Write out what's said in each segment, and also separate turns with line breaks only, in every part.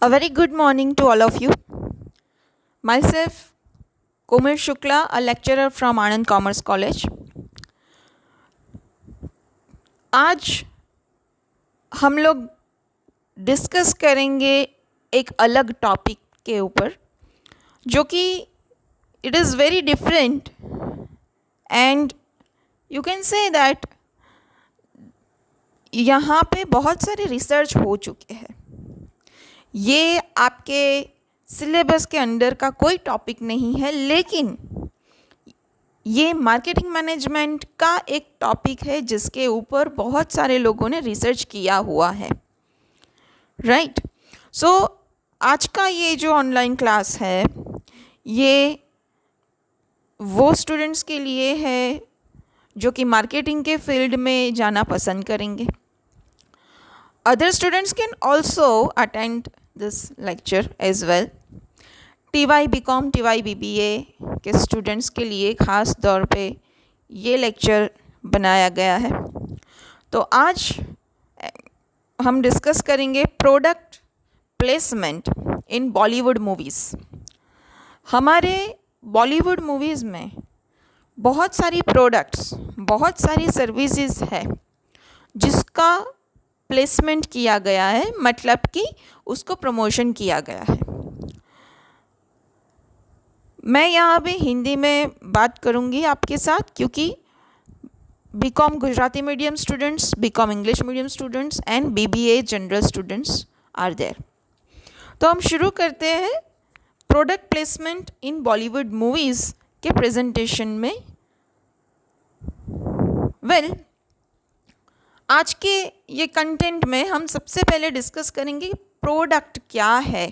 A very good morning to all of you. Myself, Komal Shukla, a lecturer from Anand Commerce College. आज हम लोग discuss करेंगे एक अलग टॉपिक के ऊपर जो कि it is very different and you can say that यहाँ पे बहुत सारे रिसर्च हो चुके हैं. ये आपके सिलेबस के अंडर का कोई टॉपिक नहीं है, लेकिन ये मार्केटिंग मैनेजमेंट का एक टॉपिक है जिसके ऊपर बहुत सारे लोगों ने रिसर्च किया हुआ है. राइट. सो आज का ये जो ऑनलाइन क्लास है ये वो स्टूडेंट्स के लिए है जो कि मार्केटिंग के फील्ड में जाना पसंद करेंगे. Other students can also attend this lecture as well. TY BCom TY BBA के स्टूडेंट्स के लिए ख़ास तौर पे ये लेक्चर बनाया गया है. तो आज हम डिस्कस करेंगे product placement in Bollywood movies. हमारे बॉलीवुड मूवीज़ में बहुत सारी प्रोडक्ट्स, बहुत सारी सर्विसेज है जिसका प्लेसमेंट किया गया है, मतलब कि उसको प्रमोशन किया गया है. मैं यहाँ पे हिंदी में बात करूँगी आपके साथ क्योंकि BCom Gujarati medium students, BCom English medium students and BBA general students are there. तो हम शुरू करते हैं product placement in Bollywood movies के प्रेजेंटेशन में. वेल, आज के ये कंटेंट में हम सबसे पहले डिस्कस करेंगे प्रोडक्ट क्या है,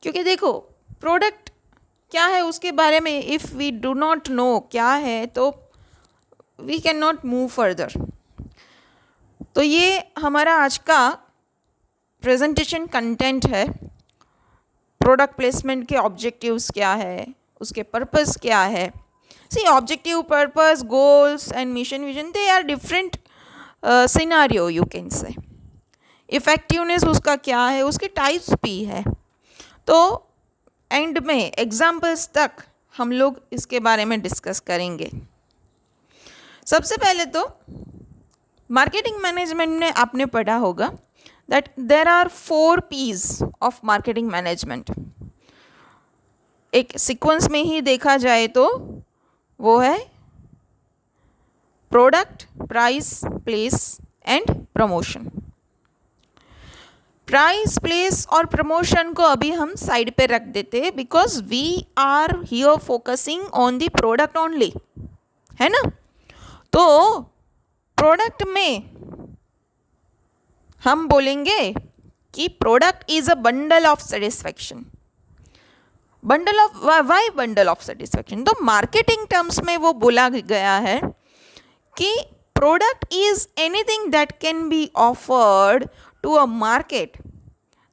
क्योंकि देखो प्रोडक्ट क्या है उसके बारे में if we do not know क्या है तो we can not move further. तो ये हमारा आज का प्रेजेंटेशन कंटेंट है. प्रोडक्ट प्लेसमेंट के ऑब्जेक्टिव्स क्या है, उसके पर्पस क्या है. See, objective, purpose, goals and mission vision they are different scenario you can say. Effectiveness उसका क्या है, उसके टाइप्स भी है. तो एंड में एग्जाम्पल्स तक हम लोग इसके बारे में डिस्कस करेंगे. सबसे पहले तो मार्केटिंग मैनेजमेंट में आपने पढ़ा होगा that there are 4 P's of marketing management. एक सीक्वेंस में ही देखा जाए तो वो है product, price, place and promotion. Price, place और प्रमोशन को अभी हम साइड पे रख देते हैं because we are here focusing on the product only, है ना. तो प्रोडक्ट में हम बोलेंगे कि product is a bundle of satisfaction. Bundle of, why bundle of satisfaction? तो मार्केटिंग टर्म्स में वो बोला गया है कि product is anything that can be offered to a market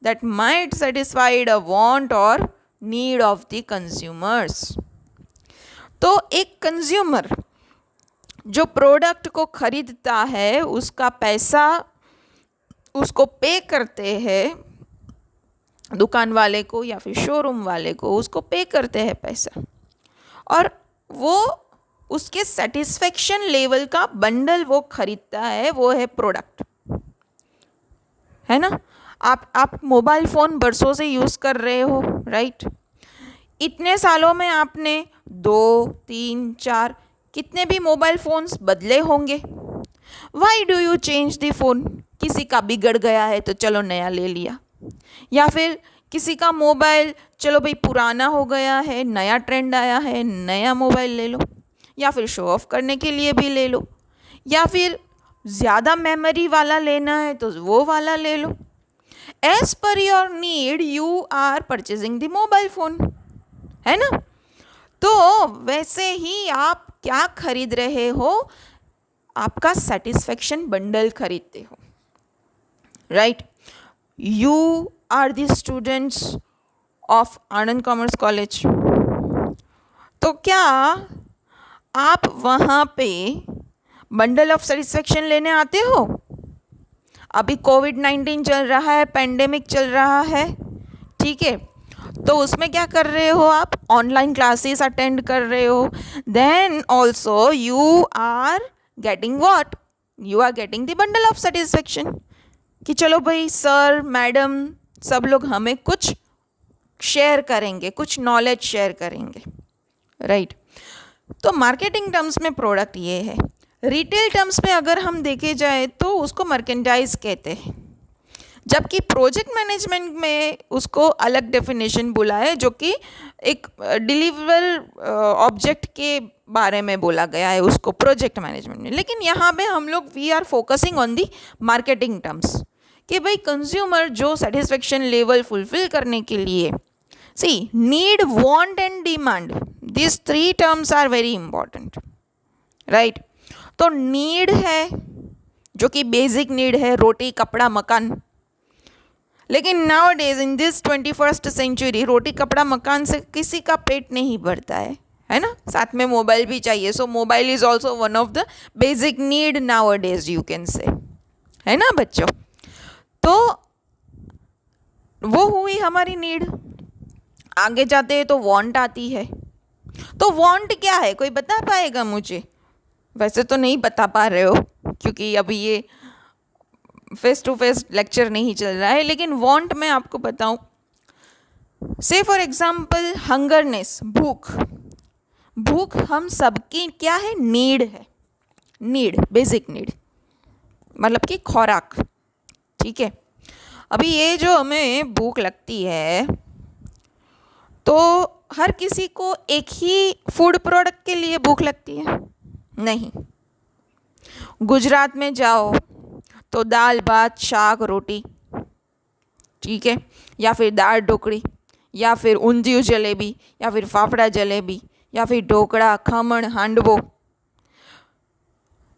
that might satisfy a want or need of the consumers. तो एक consumer जो प्रोडक्ट को खरीदता है उसका पैसा उसको पे करते हैं, दुकान वाले को या फिर शोरूम वाले को उसको पे करते हैं पैसा, और वो उसके सेटिस्फेक्शन लेवल का बंडल वो खरीदता है, वो है प्रोडक्ट, है ना. आप मोबाइल फ़ोन बरसों से यूज़ कर रहे हो, राइट. इतने सालों में आपने 2, 3, 4 कितने भी मोबाइल फ़ोन्स बदले होंगे. Why do you change the phone? किसी का बिगड़ गया है तो चलो नया ले लिया, या फिर किसी का मोबाइल चलो भाई पुराना हो गया है, नया ट्रेंड आया है, नया मोबाइल ले लो, या फिर शो ऑफ करने के लिए भी ले लो, या फिर ज़्यादा मेमोरी वाला लेना है तो वो वाला ले लो. As per your need you are purchasing the mobile phone, है ना. तो वैसे ही आप क्या खरीद रहे हो? आपका सेटिस्फेक्शन बंडल खरीदते हो, right. You are the students of Anand commerce college. तो क्या आप वहाँ पे बंडल ऑफ सेटिस्फेक्शन लेने आते हो? अभी कोविड-19 चल रहा है, पेंडेमिक चल रहा है, ठीक है, तो उसमें क्या कर रहे हो आप? ऑनलाइन क्लासेस अटेंड कर रहे हो. Then also you are getting what? You are getting the bundle of satisfaction कि चलो भाई सर मैडम सब लोग हमें कुछ शेयर करेंगे, कुछ नॉलेज शेयर करेंगे, राइट. तो मार्केटिंग टर्म्स में प्रोडक्ट ये है. रिटेल टर्म्स में अगर हम देखे जाए तो उसको मर्केंडाइज कहते हैं, जबकि प्रोजेक्ट मैनेजमेंट में उसको अलग डेफिनेशन बोला है, जो कि एक डिलीवर ऑब्जेक्ट के बारे में बोला गया है उसको प्रोजेक्ट मैनेजमेंट में. लेकिन यहाँ पे हम लोग we are focusing on the marketing terms कि भाई कंज्यूमर जो सेटिस्फेक्शन लेवल फुलफिल करने के लिए, see need, want and demand, this 3 terms are very important, right. तो नीड है जो कि बेसिक नीड है, रोटी कपड़ा मकान. लेकिन nowadays in this 21st century रोटी कपड़ा मकान से किसी का पेट नहीं भरता है ना. साथ में मोबाइल भी चाहिए. So mobile is also one of the basic need nowadays you can say, है ना बच्चों. तो वो हुई हमारी नीड. आगे जाते हैं तो वांट आती है. तो वांट क्या है, कोई बता पाएगा मुझे? वैसे तो नहीं बता पा रहे हो क्योंकि अभी ये फेस टू फेस लेक्चर नहीं चल रहा है, लेकिन वांट मैं आपको बताऊं. से फॉर एग्जाम्पल हंगरनेस, भूख. भूख हम सबकी क्या है? नीड है. नीड, बेसिक नीड, मतलब कि खुराक, ठीक है. अभी ये जो हमें भूख लगती है तो हर किसी को एक ही फूड प्रोडक्ट के लिए भूख लगती है? नहीं. गुजरात में जाओ तो दाल भात शाक रोटी, ठीक है, या फिर दाल ढोकड़ी, या फिर ऊंधिયું जलेबी, या फिर फाफड़ा जलेबी, या फिर ढोकड़ा खमण हांडवो.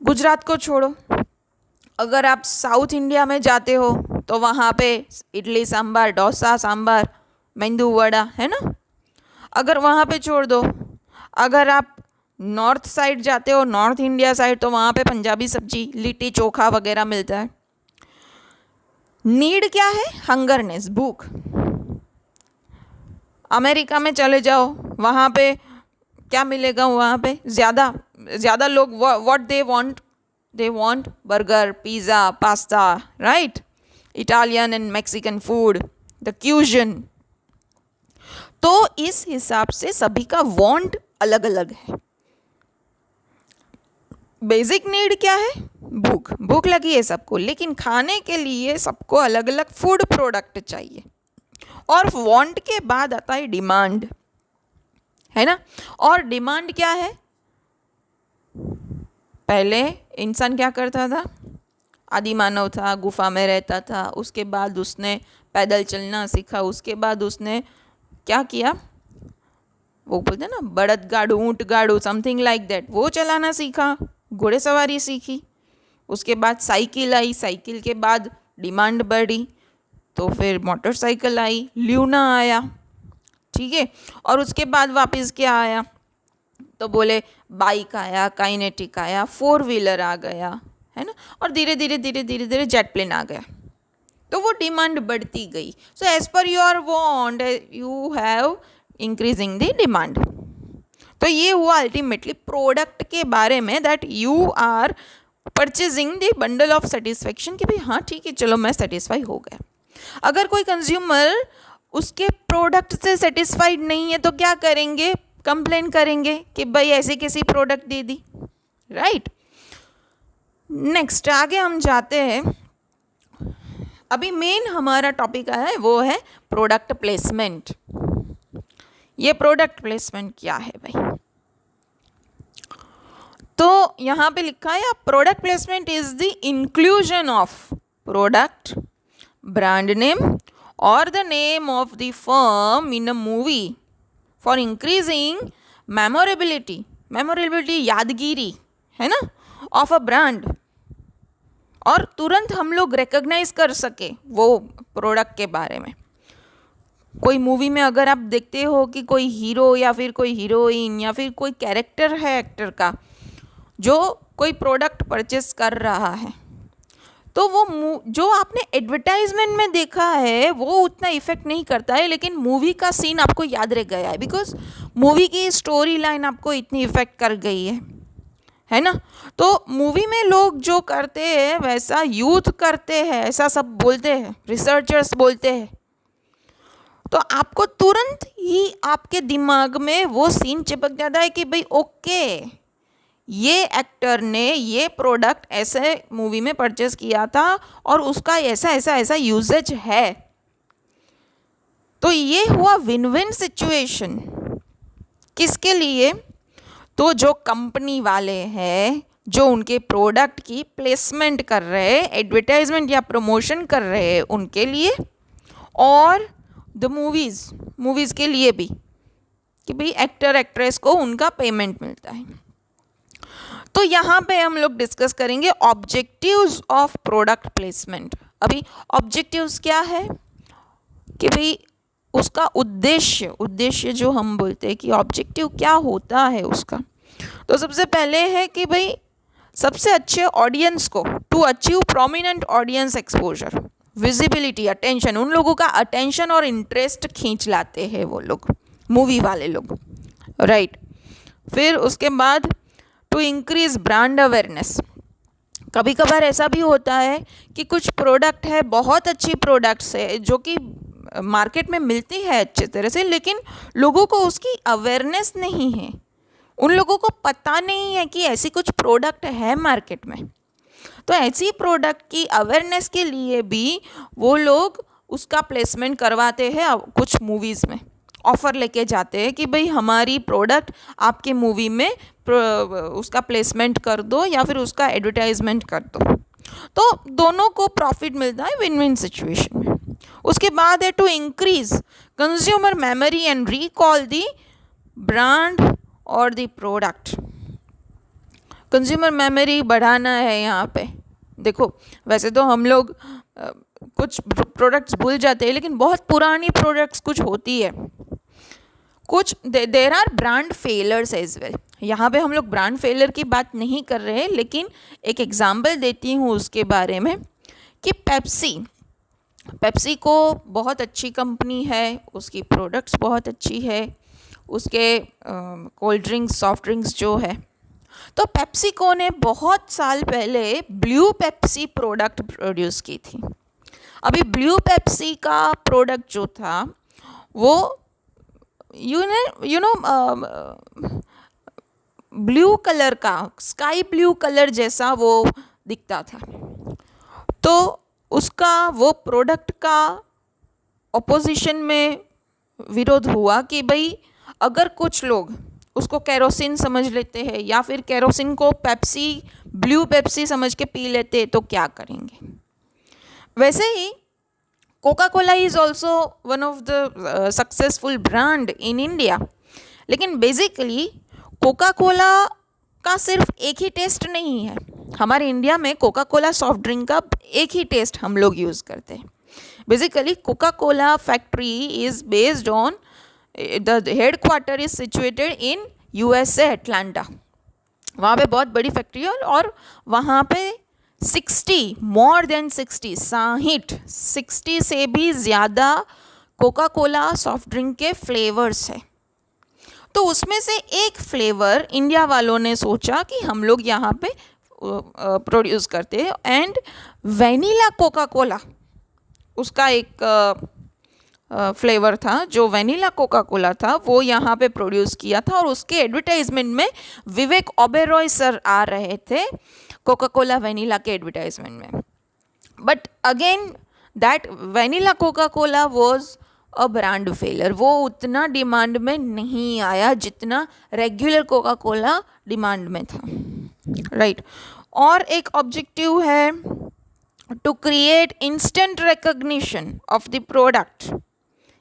गुजरात को छोड़ो, अगर आप साउथ इंडिया में जाते हो तो वहाँ पे इडली सांभर, डोसा सांभर, मेंदू वड़ा, है ना. अगर वहाँ पे छोड़ दो, अगर आप नॉर्थ साइड जाते हो, नॉर्थ इंडिया साइड, तो वहाँ पे पंजाबी सब्जी, लिट्टी चोखा वगैरह मिलता है. नीड क्या है? हंगरनेस, भूख. अमेरिका में चले जाओ, वहाँ पे क्या मिलेगा? वहाँ पे ज़्यादा लोग what they want burger, pizza, pasta, right, Italian and Mexican food, the cuisine. तो इस हिसाब से सभी का वांट अलग अलग है. बेसिक नीड क्या है? भूख. भूख लगी है सबको, लेकिन खाने के लिए सबको अलग अलग फूड प्रोडक्ट चाहिए. और वांट के बाद आता है डिमांड, है ना. और डिमांड क्या है? पहले इंसान क्या करता था? आदि मानव था, गुफा में रहता था, उसके बाद उसने पैदल चलना सीखा, उसके बाद उसने क्या किया? वो बोलते ना बड़द गाड़ू, ऊँट गाड़ू, समथिंग लाइक दैट, वो चलाना सीखा, घोड़ेसवारी सीखी. उसके बाद साइकिल आई, साइकिल के बाद डिमांड बढ़ी तो फिर मोटरसाइकिल आई, ल्यूना आया, ठीक है. और उसके बाद वापस क्या आया? तो बोले बाइक आया, काइनेटिक आया, 4 व्हीलर आ गया, है ना. और धीरे धीरे जेट प्लेन आ गया. तो वो डिमांड बढ़ती गई. So as per your want you have increasing the demand. तो ये हुआ अल्टीमेटली प्रोडक्ट के बारे में, that you are purchasing the bundle of satisfaction कि भाई हाँ ठीक है चलो मैं सेटिस्फाई हो गया. अगर कोई कंज्यूमर उसके प्रोडक्ट से सेटिस्फाइड नहीं है तो क्या करेंगे? कंप्लेन करेंगे कि भाई ऐसी कैसी प्रोडक्ट दे दी, राइट. नेक्स्ट आगे हम जाते हैं. अभी मेन हमारा टॉपिक है वो है प्रोडक्ट प्लेसमेंट. ये प्रोडक्ट प्लेसमेंट क्या है भाई? तो यहाँ पे लिखा है product placement is the inclusion of product, brand name और the name of the firm in a movie for increasing memorability. Memorability यादगिरी, है ना, ऑफ अ ब्रांड. और तुरंत हम लोग रिकॉग्नाइज कर सके वो प्रोडक्ट के बारे में. कोई मूवी में अगर आप देखते हो कि कोई हीरो या फिर कोई हीरोइन या फिर कोई कैरेक्टर है एक्टर का जो कोई प्रोडक्ट परचेस कर रहा है, तो वो जो आपने एडवर्टाइजमेंट में देखा है वो उतना इफेक्ट नहीं करता है, लेकिन मूवी का सीन आपको याद रह गया है बिकॉज मूवी की स्टोरी लाइन आपको इतनी इफेक्ट कर गई है ना। तो मूवी में लोग जो करते हैं वैसा यूथ करते हैं, ऐसा सब बोलते हैं, रिसर्चर्स बोलते हैं। तो आपको तुरंत ही आपके दिमाग में वो सीन चिपक जाता है कि भाई ओके, ये एक्टर ने ये प्रोडक्ट ऐसे मूवी में परचेस किया था और उसका ऐसा ऐसा ऐसा यूजेज है। तो ये हुआ विन विन सिचुएशन। किसके लिए? तो जो कंपनी वाले हैं, जो उनके प्रोडक्ट की प्लेसमेंट कर रहे हैं, एडवर्टाइजमेंट या प्रमोशन कर रहे हैं उनके लिए, और द मूवीज़ के लिए भी कि भाई एक्टर एक्ट्रेस को उनका पेमेंट मिलता है। तो यहाँ पे हम लोग डिस्कस करेंगे ऑब्जेक्टिव्स ऑफ प्रोडक्ट प्लेसमेंट। अभी ऑब्जेक्टिव्स क्या है कि भाई उसका उद्देश्य जो हम बोलते हैं कि ऑब्जेक्टिव क्या होता है उसका। तो सबसे पहले है कि भाई सबसे अच्छे ऑडियंस को to achieve prominent audience exposure, visibility, attention, उन लोगों का अटेंशन और इंटरेस्ट खींच लाते हैं वो लोग, मूवी वाले लोग, राइट। फिर उसके बाद टू इंक्रीज ब्रांड अवेयरनेस। कभी कभार ऐसा भी होता है कि कुछ प्रोडक्ट है, बहुत अच्छी प्रोडक्ट्स है जो कि मार्केट में मिलती है अच्छे तरह से, लेकिन लोगों को उसकी अवेयरनेस नहीं है, उन लोगों को पता नहीं है कि ऐसी कुछ प्रोडक्ट है मार्केट में। तो ऐसी प्रोडक्ट की अवेयरनेस के लिए भी वो लोग उसका प्लेसमेंट करवाते हैं, कुछ मूवीज़ में ऑफ़र लेके जाते हैं कि भाई हमारी प्रोडक्ट आपके मूवी में उसका प्लेसमेंट कर दो या फिर उसका एडवर्टाइजमेंट कर दो। तो दोनों को प्रॉफिट मिलता है विन विन सिचुएशन में। उसके बाद है to increase consumer memory and recall the brand और द प्रोडक्ट। कंज्यूमर मेमोरी बढ़ाना है यहाँ पे। देखो वैसे तो हम लोग कुछ प्रोडक्ट्स भूल जाते हैं, लेकिन बहुत पुरानी प्रोडक्ट्स कुछ होती है, कुछ there are brand failures as well. यहाँ पे हम लोग ब्रांड फेलर की बात नहीं कर रहे हैं, लेकिन एक एग्जांपल देती हूँ उसके बारे में कि पेप्सी को बहुत अच्छी कंपनी है, उसकी प्रोडक्ट्स बहुत अच्छी है, उसके कोल्ड ड्रिंक्स, सॉफ्ट ड्रिंक्स जो है। तो पेप्सिको ने बहुत साल पहले ब्लू पेप्सी प्रोडक्ट प्रोड्यूस की थी। अभी ब्लू पेप्सी का प्रोडक्ट जो था वो यू नो ब्लू कलर का, स्काई ब्लू कलर जैसा वो दिखता था। तो उसका वो प्रोडक्ट का ऑपोजिशन में विरोध हुआ कि भाई अगर कुछ लोग उसको केरोसिन समझ लेते हैं या फिर केरोसिन को पेप्सी, ब्लू पेप्सी समझ के पी लेते हैं तो क्या करेंगे। वैसे ही Coca Cola is also one of the successful brand in India, लेकिन बेसिकली कोका कोला का सिर्फ एक ही टेस्ट नहीं है। हमारे इंडिया में कोका कोला सॉफ्ट ड्रिंक का एक ही टेस्ट हम लोग यूज़ करते हैं। Basically Coca Cola factory is based on the headquarter is situated in USA Atlanta. वहाँ पे बहुत बड़ी फैक्ट्री है और वहाँ पे 60 से भी ज़्यादा कोका कोला सॉफ्ट ड्रिंक के फ्लेवर्स है। तो उसमें से एक फ्लेवर इंडिया वालों ने सोचा कि हम लोग यहाँ पे प्रोड्यूस करते हैं, एंड वैनिला कोका कोला उसका एक फ्लेवर था। जो वैनिला कोका कोला था वो यहाँ पे प्रोड्यूस किया था और उसके एडवर्टाइजमेंट में विवेक ओबेरॉय सर आ रहे थे कोका कोला वैनिला के एडवर्टाइजमेंट में। But again that vanilla Coca Cola was a brand failure. वो उतना डिमांड में नहीं आया जितना रेगुलर कोका कोला डिमांड में था, राइट। और एक ऑब्जेक्टिव है to create instant recognition of the product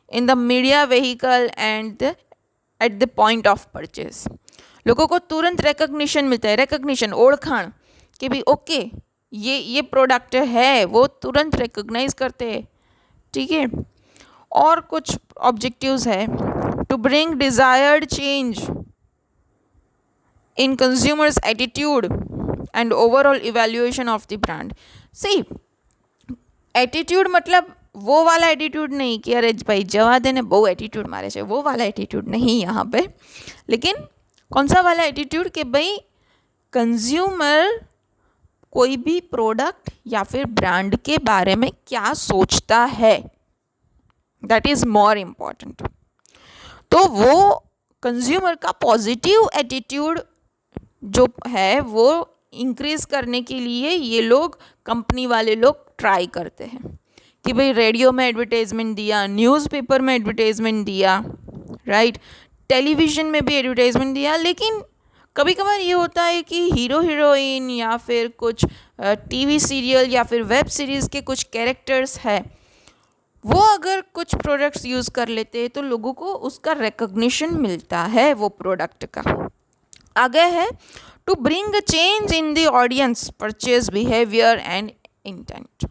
in the media vehicle and at the point of purchase. लोगों को तुरंत रिकग्निशन मिलता है, रिकग्निशन, ओळखाण कि भाई ओके ये प्रोडक्ट है, वो तुरंत रिकग्नाइज करते हैं, ठीक है। और कुछ ऑब्जेक्टिव्स है to bring desired change in consumers attitude and overall evaluation of the brand. See attitude मतलब वो वाला एटीट्यूड नहीं कि अरे भाई जवा देने बहु एटीट्यूड मारे છે, वो वाला एटीट्यूड नहीं यहाँ पे, लेकिन कौन सा वाला एटीट्यूड कि भाई कंज्यूमर कोई भी प्रोडक्ट या फिर ब्रांड के बारे में क्या सोचता है, दैट इज़ मोर इम्पॉर्टेंट। तो वो कंज्यूमर का पॉजिटिव एटीट्यूड जो है वो इंक्रीज़ करने के लिए ये लोग, कंपनी वाले लोग ट्राई करते हैं कि भाई रेडियो में एडवर्टाइजमेंट दिया, न्यूज़पेपर में एडवर्टाइजमेंट दिया, राइट, टेलीविज़न में भी एडवर्टाइजमेंट दिया। लेकिन कभी कभार ये होता है कि हीरो हीरोइन या फिर कुछ टीवी सीरियल या फिर वेब सीरीज़ के कुछ कैरेक्टर्स है, वो अगर कुछ प्रोडक्ट्स यूज़ कर लेते हैं तो लोगों को उसका रिकग्निशन मिलता है वो प्रोडक्ट का। आगे है to bring a change in the audience purchase behaviour and intent.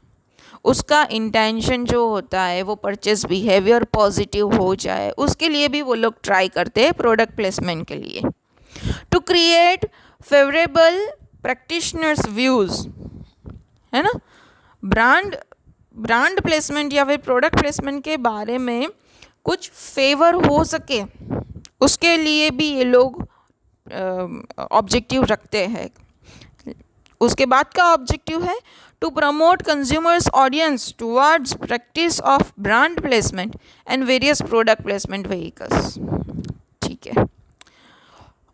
उसका इंटेंशन जो होता है वो परचेज बिहेवियर पॉजिटिव हो जाए, उसके लिए भी वो लोग ट्राई करते हैं प्रोडक्ट प्लेसमेंट के लिए। To create favourable practitioners views, है ना, ब्रांड प्लेसमेंट या फिर प्रोडक्ट प्लेसमेंट के बारे में कुछ फेवर हो सके, उसके लिए भी ये लोग ऑब्जेक्टिव रखते हैं। उसके बाद का ऑब्जेक्टिव है to promote consumers audience towards practice of brand placement and various product placement vehicles. ठीक है,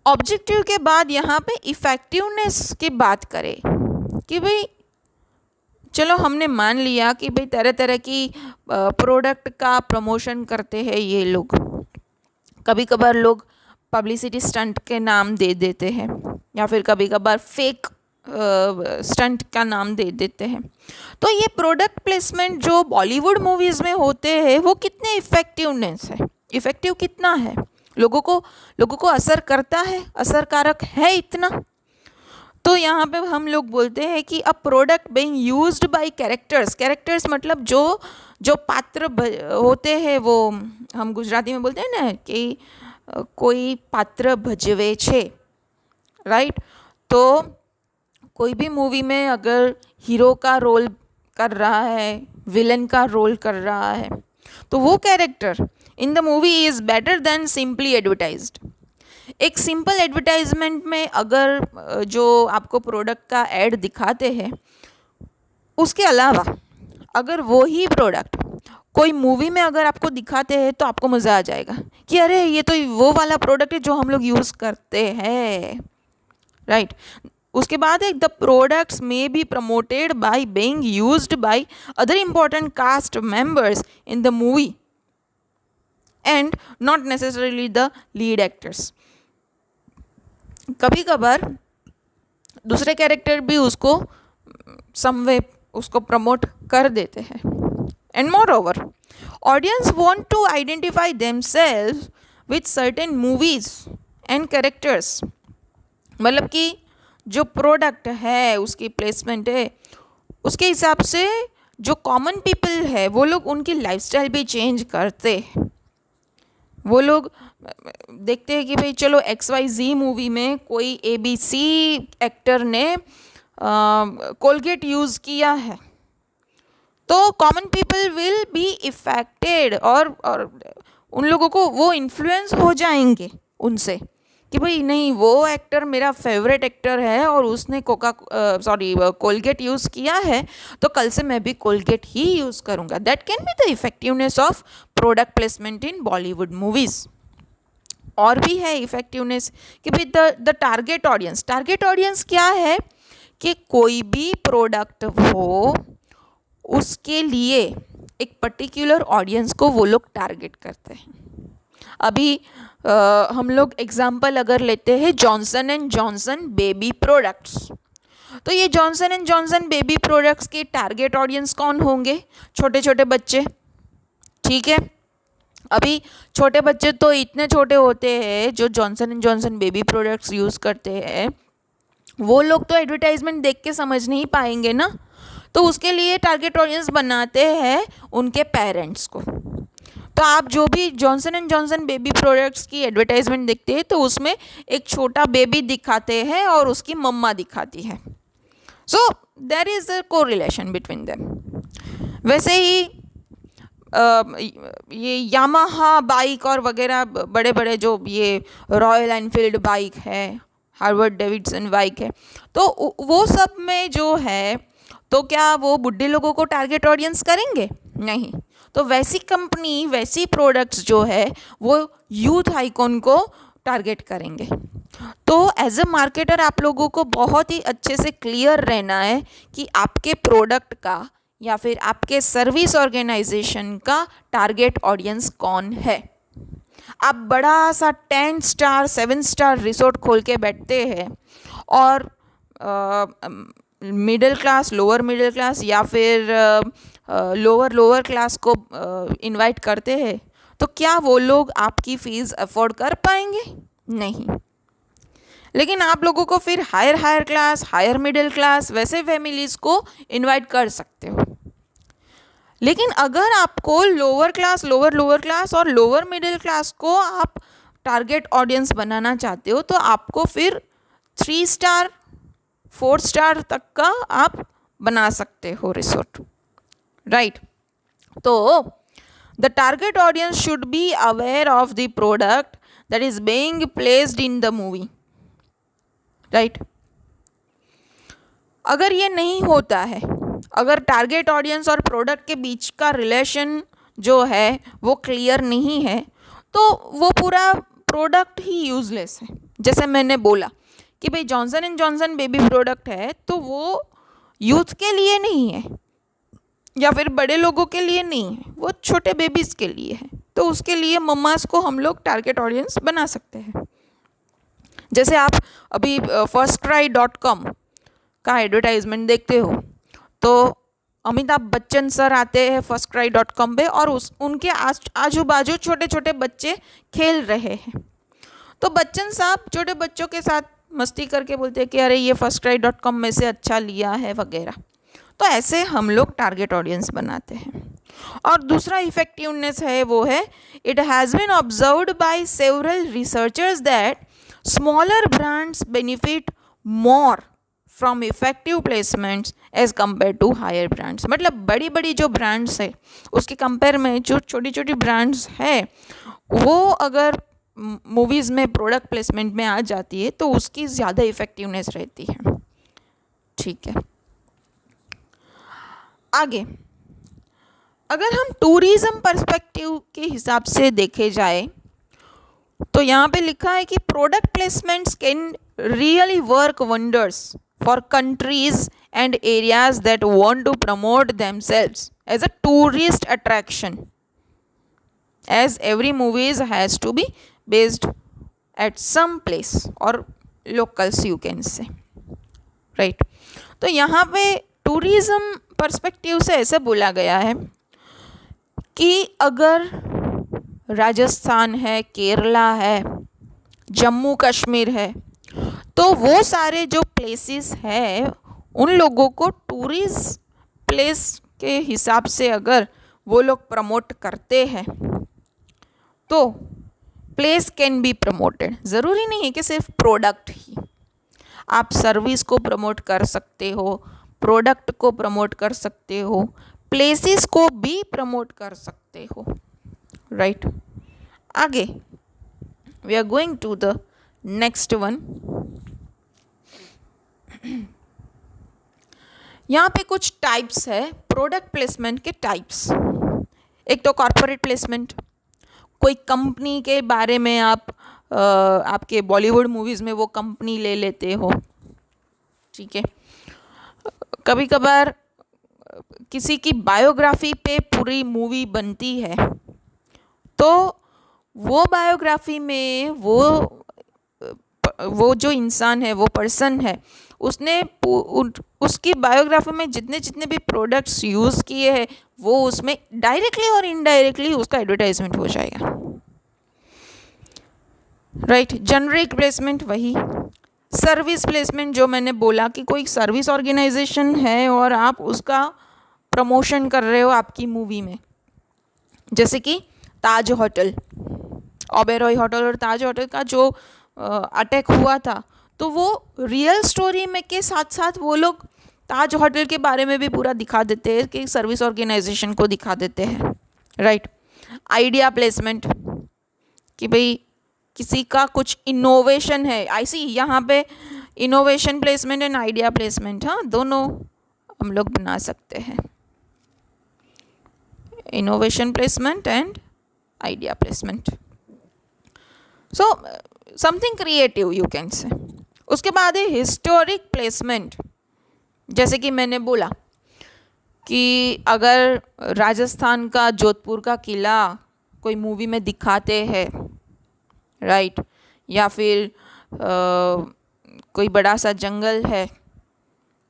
ऑब्जेक्टिव के बाद यहाँ पे इफ़ेक्टिवनेस की बात करें कि भाई चलो हमने मान लिया कि भाई तरह तरह की प्रोडक्ट का प्रमोशन करते हैं ये लोग, कभी कभार लोग पब्लिसिटी स्टंट के नाम दे देते हैं या फिर कभी कभार फेक स्टंट का नाम दे देते हैं। तो ये प्रोडक्ट प्लेसमेंट जो बॉलीवुड मूवीज़ में होते हैं वो कितने इफ़ेक्टिवनेस है, इफ़ेक्टिव कितना है, लोगों को असर करता है, असरकारक है इतना। तो यहाँ पे हम लोग बोलते हैं कि a product being used bye characters मतलब जो पात्र होते हैं, वो हम गुजराती में बोलते हैं ना कि कोई पात्र भजवे छे, राइट। तो कोई भी मूवी में अगर हीरो का रोल कर रहा है, विलन का रोल कर रहा है, तो वो character in the movie is better than simply advertised. एक सिंपल एडवर्टाइजमेंट में अगर जो आपको प्रोडक्ट का ऐड दिखाते हैं, उसके अलावा अगर वो ही प्रोडक्ट कोई मूवी में अगर आपको दिखाते हैं तो आपको मज़ा आ जाएगा कि अरे ये तो वो वाला प्रोडक्ट है जो हम लोग यूज़ करते हैं, राइट। उसके बाद एक the products may be promoted by being used by other important cast members in the movie and not necessarily the lead actors. कभी कभार दूसरे कैरेक्टर भी उसको समवे उसको प्रमोट कर देते हैं। And moreover audience want to identify themselves with certain movies and characters. मतलब कि जो प्रोडक्ट है उसकी प्लेसमेंट है उसके हिसाब से जो कॉमन पीपल है वो लोग उनकी लाइफस्टाइल भी चेंज करते हैं। वो लोग देखते हैं कि भाई चलो XYZ मूवी में कोई ABC एक्टर ने कोलगेट यूज़ किया है, तो common people will be affected और उन लोगों को वो इन्फ्लुएंस हो जाएंगे उनसे कि भाई नहीं वो एक्टर मेरा फेवरेट एक्टर है और उसने कोलगेट यूज़ किया है तो कल से मैं भी कोलगेट ही यूज़ करूँगा। That can be the effectiveness of product placement in Bollywood movies. और भी है इफ़ेक्टिवनेस कि भाई द टारगेट ऑडियंस क्या है कि कोई भी प्रोडक्ट हो उसके लिए एक पर्टिकुलर ऑडियंस को वो लोग टारगेट करते हैं। अभी हम लोग एग्जाम्पल अगर लेते हैं Johnson and Johnson baby products, तो ये Johnson and Johnson baby products के टारगेट ऑडियंस कौन होंगे? छोटे छोटे बच्चे, ठीक है। अभी छोटे बच्चे तो इतने छोटे होते हैं जो Johnson and Johnson baby products use करते हैं, वो लोग तो एडवर्टाइजमेंट देख के समझ नहीं पाएंगे ना, तो उसके लिए टारगेट ऑडियंस बनाते हैं उनके पेरेंट्स को। तो आप जो भी Johnson and Johnson baby products की एडवर्टाइजमेंट देखते हैं तो उसमें एक छोटा बेबी दिखाते हैं और उसकी मम्मा दिखाती है। So there is a correlation between them. वैसे ही ये यामाहा बाइक और वगैरह बड़े बड़े जो ये रॉयल एनफील्ड बाइक है, हार्वर्ड डेविडसन बाइक है, तो वो सब में जो है, तो क्या वो बुढ़े लोगों को टारगेट ऑडियंस करेंगे? नहीं। तो वैसी कंपनी, वैसी प्रोडक्ट्स जो है वो यूथ आइकॉन को टारगेट करेंगे। तो एज अ मार्केटर आप लोगों को बहुत ही अच्छे से क्लियर रहना है कि आपके प्रोडक्ट का या फिर आपके सर्विस ऑर्गेनाइजेशन का टारगेट ऑडियंस कौन है। आप बड़ा सा 10 स्टार 7 स्टार रिसोर्ट खोल के बैठते हैं और middle class, lower middle class या फिर लोअर क्लास को इनवाइट करते हैं, तो क्या वो लोग आपकी फ़ीस अफोर्ड कर पाएंगे? नहीं। लेकिन आप लोगों को फिर higher class, higher middle class वैसे फैमिलीज़ को इनवाइट कर सकते हो। लेकिन अगर आपको लोअर क्लास और लोअर मिडिल क्लास को आप टारगेट ऑडियंस बनाना चाहते हो, तो आपको फिर 3 स्टार 4 स्टार तक का आप बना सकते हो रिसोर्ट, राइट। तो the target audience should be aware of the product that is being placed in the movie, right. अगर ये नहीं होता है, अगर टारगेट ऑडियंस और प्रोडक्ट के बीच का रिलेशन जो है वो क्लियर नहीं है, तो वो पूरा प्रोडक्ट ही यूजलेस है। जैसे मैंने बोला कि भाई Johnson and Johnson baby product है, तो वो यूथ के लिए नहीं है या फिर बड़े लोगों के लिए नहीं है, वो छोटे बेबीज़ के लिए है। तो उसके लिए मम्मास को हम लोग टारगेट ऑडियंस बना सकते हैं। जैसे आप अभी firstcry.com का एडवर्टाइजमेंट देखते हो, तो अमिताभ बच्चन सर आते हैं firstcry.com पे और उनके आजू बाजू छोटे छोटे बच्चे खेल रहे हैं। तो बच्चन साहब छोटे बच्चों के साथ मस्ती करके बोलते हैं कि अरे ये firstcry.com में से अच्छा लिया है वगैरह। तो ऐसे हम लोग टारगेट ऑडियंस बनाते हैं। और दूसरा इफेक्टिवनेस है वो है, it has been observed by several researchers that smaller brands benefit more from effective placements as compare to higher brands. मतलब बड़ी बड़ी जो ब्रांड्स है उसके कंपेयर में जो छोटी छोटी ब्रांड्स है, वो अगर मूवीज़ में प्रोडक्ट प्लेसमेंट में आ जाती है तो उसकी ज़्यादा इफ़ेक्टिवनेस रहती है। ठीक है, आगे अगर हम टूरिज़्म पर्सपेक्टिव के हिसाब से देखे जाए, तो यहाँ पे लिखा है कि product placements can really work wonders for countries and areas that want to promote themselves as a tourist attraction, as every movies has to be based at some place और locals you can say, right. तो यहाँ पे tourism perspective से ऐसे बोला गया है कि अगर राजस्थान है, केरला है, जम्मू कश्मीर है, तो वो सारे जो प्लेसेस है उन लोगों को टूरिस्ट प्लेस के हिसाब से अगर वो लोग प्रमोट करते हैं तो प्लेस कैन बी प्रमोटेड। ज़रूरी नहीं है कि सिर्फ प्रोडक्ट ही, आप सर्विस को प्रमोट कर सकते हो, प्रोडक्ट को प्रमोट कर सकते हो, प्लेसेस को भी प्रमोट कर सकते हो, राइट। आगे we are going to the next one. यहाँ पे कुछ टाइप्स है प्रोडक्ट प्लेसमेंट के टाइप्स। एक तो कॉर्पोरेट प्लेसमेंट, कोई कंपनी के बारे में आप आपके बॉलीवुड मूवीज़ में वो कंपनी ले लेते हो, ठीक है। कभी कभार किसी की बायोग्राफी पे पूरी मूवी बनती है, तो वो बायोग्राफी में वो जो इंसान है, वो पर्सन है, उसने उसकी बायोग्राफी में जितने जितने भी प्रोडक्ट्स यूज़ किए हैं वो उसमें डायरेक्टली और इनडायरेक्टली उसका एडवर्टाइजमेंट हो जाएगा, राइट। जेनरिक प्लेसमेंट वही। सर्विस प्लेसमेंट जो मैंने बोला कि कोई सर्विस ऑर्गेनाइजेशन है और आप उसका प्रमोशन कर रहे हो आपकी मूवी में, जैसे कि ताज होटल, ओबेरॉय होटल और ताज होटल का जो अटैक हुआ था, तो वो रियल स्टोरी में के साथ साथ वो लोग ताज होटल के बारे में भी पूरा दिखा देते हैं कि सर्विस ऑर्गेनाइजेशन को दिखा देते हैं, राइट। आइडिया प्लेसमेंट कि भाई किसी का कुछ इनोवेशन है, ऐसी यहाँ पे innovation placement and idea placement, हाँ दोनों हम लोग बना सकते हैं, innovation placement and idea placement. So something creative you can से। उसके बाद है हिस्टोरिक प्लेसमेंट। जैसे कि मैंने बोला कि अगर राजस्थान का जोधपुर का किला कोई मूवी में दिखाते हैं, राइट, या फिर कोई बड़ा सा जंगल है,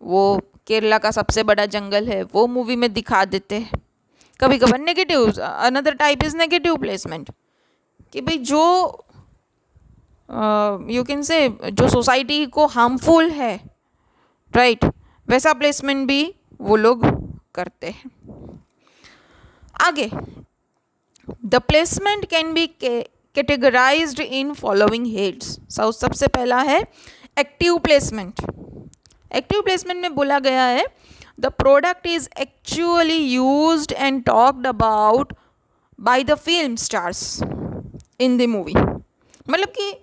वो केरला का सबसे बड़ा जंगल है, वो मूवी में दिखा देते हैं। कभी कभार negative, another type is negative placement कि भाई जो यू कैन से जो सोसाइटी को हार्मफुल है, राइट, वैसा प्लेसमेंट भी वो लोग करते हैं। आगे, the placement can be categorised in following heads. सबसे पहला है एक्टिव प्लेसमेंट। एक्टिव प्लेसमेंट में बोला गया है the product is actually used and talked about by the film stars in the movie. मतलब कि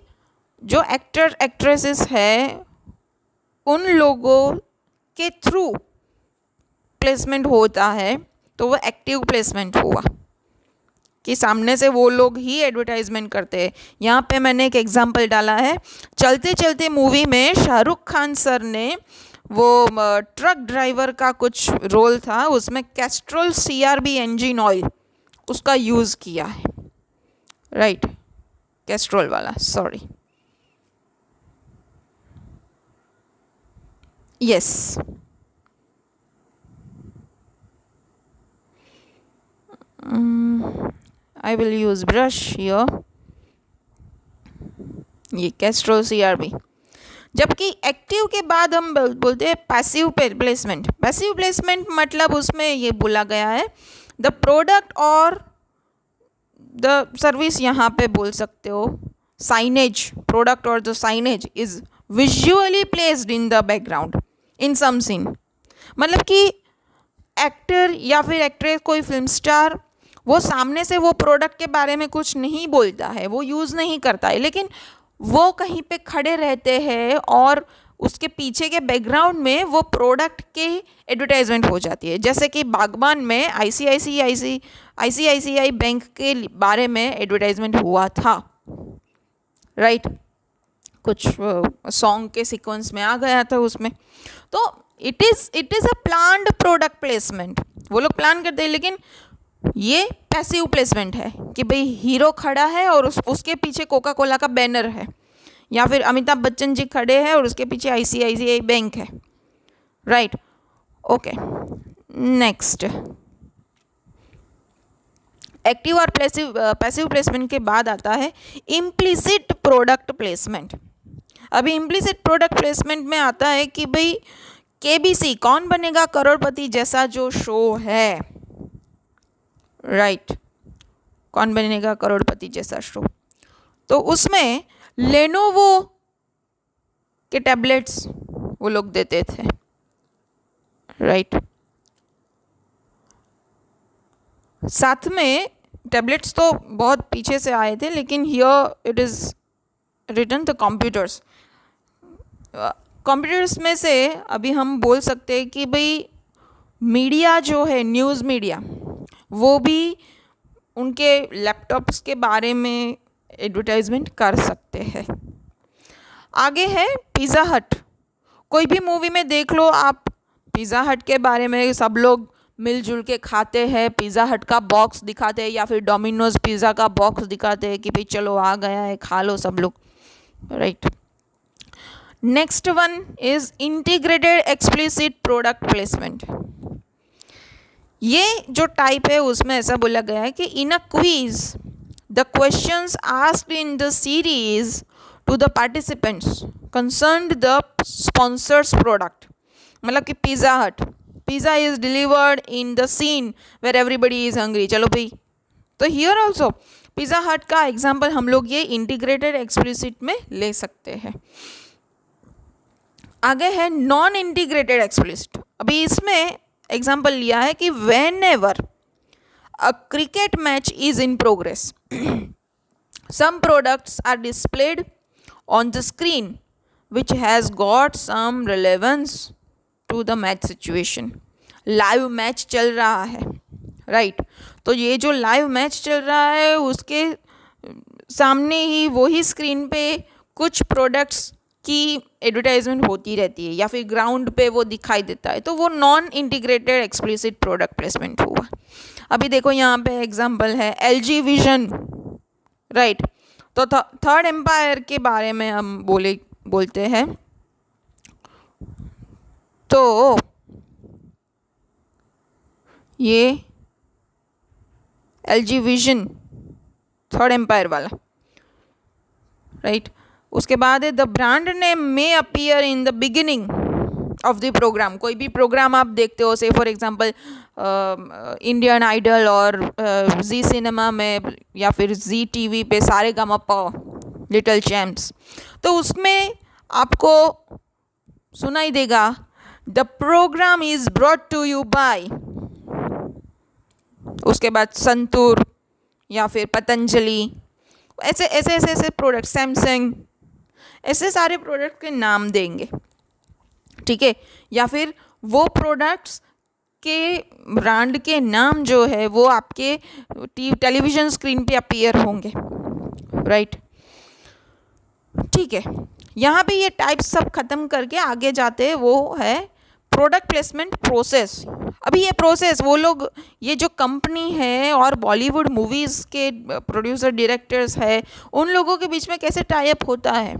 जो एक्टर एक्ट्रेसेस है उन लोगों के थ्रू प्लेसमेंट होता है, तो वो एक्टिव प्लेसमेंट हुआ कि सामने से वो लोग ही एडवर्टाइजमेंट करते हैं। यहाँ पे मैंने एक एग्जांपल डाला है, चलते चलते मूवी में शाहरुख खान सर ने वो ट्रक ड्राइवर का कुछ रोल था, उसमें कैस्ट्रोल CRB इंजन ऑयल उसका यूज़ किया है, राइट, कैस्ट्रोल वाला, sorry, yes. I will use brush here, ये कैस्ट्रोल CRB। जबकि एक्टिव के बाद हम बोलते हैं पैसिव प्लेसमेंट। पैसिव प्लेसमेंट मतलब उसमें ये बोला गया है द प्रोडक्ट और द सर्विस, यहाँ पे बोल सकते हो साइनेज, प्रोडक्ट और the signage is visually placed in the background in some scene. मतलब कि एक्टर या फिर एक्ट्रेस, कोई फिल्म स्टार, वो सामने से वो प्रोडक्ट के बारे में कुछ नहीं बोलता है, वो यूज़ नहीं करता है, लेकिन वो कहीं पे खड़े रहते हैं और उसके पीछे के बैकग्राउंड में वो प्रोडक्ट के एडवर्टाइजमेंट हो जाती है। जैसे कि बागबान में ICICI बैंक के बारे में एडवर्टाइजमेंट हुआ था, राइट, कुछ सॉन्ग के सीक्वेंस में आ गया था उसमें। तो it is a planned product placement, वो लोग प्लान करते हैं, लेकिन ये पैसिव प्लेसमेंट है कि भाई हीरो खड़ा है और उसके पीछे कोका कोला का बैनर है, या फिर अमिताभ बच्चन जी खड़े हैं और उसके पीछे ICICI बैंक है, राइट, ओके। नेक्स्ट, एक्टिव और पैसिव प्लेसमेंट के बाद आता है इम्प्लिसिट प्रोडक्ट प्लेसमेंट। अभी इम्प्लिसिट प्रोडक्ट प्लेसमेंट में आता है कि भाई KBC, कौन बनेगा करोड़पति जैसा जो शो है, राइट, कौन बनेगा करोड़पति जैसा शो, तो उसमें लेनोवो के टैबलेट्स वो लोग देते थे, राइट। साथ में टैबलेट्स तो बहुत पीछे से आए थे, लेकिन here it is written the computers. Computers में से अभी हम बोल सकते हैं कि भाई मीडिया जो है, न्यूज़ मीडिया, वो भी उनके लैपटॉप्स के बारे में एडवर्टाइजमेंट कर सकते हैं। आगे है पिज़्ज़ा हट। कोई भी मूवी में देख लो आप, पिज़्ज़ा हट के बारे में सब लोग मिलजुल के खाते हैं, पिज़्ज़ा हट का बॉक्स दिखाते हैं या फिर डोमिनोज पिज़्ज़ा का बॉक्स दिखाते हैं कि भाई चलो आ गया है, खा लो सब लोग, right. Next one is integrated explicit product placement. ये जो टाइप है उसमें ऐसा बोला गया है कि in a quiz the questions asked in the series to the participants concerned the sponsors product. मतलब कि pizza hut, pizza is delivered in the scene where everybody is hungry, चलो भाई, तो हियर ऑल्सो पिज़्ज़ा हट का example हम लोग ये इंटीग्रेटेड एक्सप्लिसिट में ले सकते हैं। आगे है नॉन इंटीग्रेटेड एक्सप्लिसिट। अभी इसमें एग्जाम्पल लिया है कि when ever a cricket match is in progress, some products are displayed on the screen which has got some relevance to the match situation. Live match चल रहा है, राइट तो ये जो लाइव मैच चल रहा है उसके सामने ही वही स्क्रीन पे कुछ प्रोडक्ट्स की एडवर्टाइजमेंट होती रहती है या फिर ग्राउंड पे वो दिखाई देता है, तो वो non integrated explicit product placement हुआ. अभी देखो यहाँ पे एग्जांपल है LG विजन, राइट तो थर्ड एम्पायर के बारे में हम बोलते हैं. तो ये LG विजन थर्ड एम्पायर वाला, राइट उसके बाद है the brand name may appear in the beginning of the program. कोई भी प्रोग्राम आप देखते हो, से फॉर एग्जांपल इंडियन आइडल और जी सिनेमा में या फिर जी टीवी पे सारेगामापा लिटिल चैम्प्स, तो उसमें आपको सुनाई देगा the program is brought to you by, उसके बाद संतूर या फिर पतंजलि, ऐसे ऐसे ऐसे ऐसे प्रोडक्ट, सैमसंग, ऐसे सारे प्रोडक्ट के नाम देंगे, ठीक है. या फिर वो प्रोडक्ट्स के ब्रांड के नाम जो है वो आपके टेलीविज़न स्क्रीन पे अपीयर होंगे, राइट ठीक है. यहाँ पे ये टाइप्स सब ख़त्म करके आगे जाते हैं, वो है प्रोडक्ट प्लेसमेंट प्रोसेस. अभी ये प्रोसेस वो लोग, ये जो कंपनी है और बॉलीवुड मूवीज़ के प्रोड्यूसर डायरेक्टर्स है, उन लोगों के बीच में कैसे टाई अप होता है,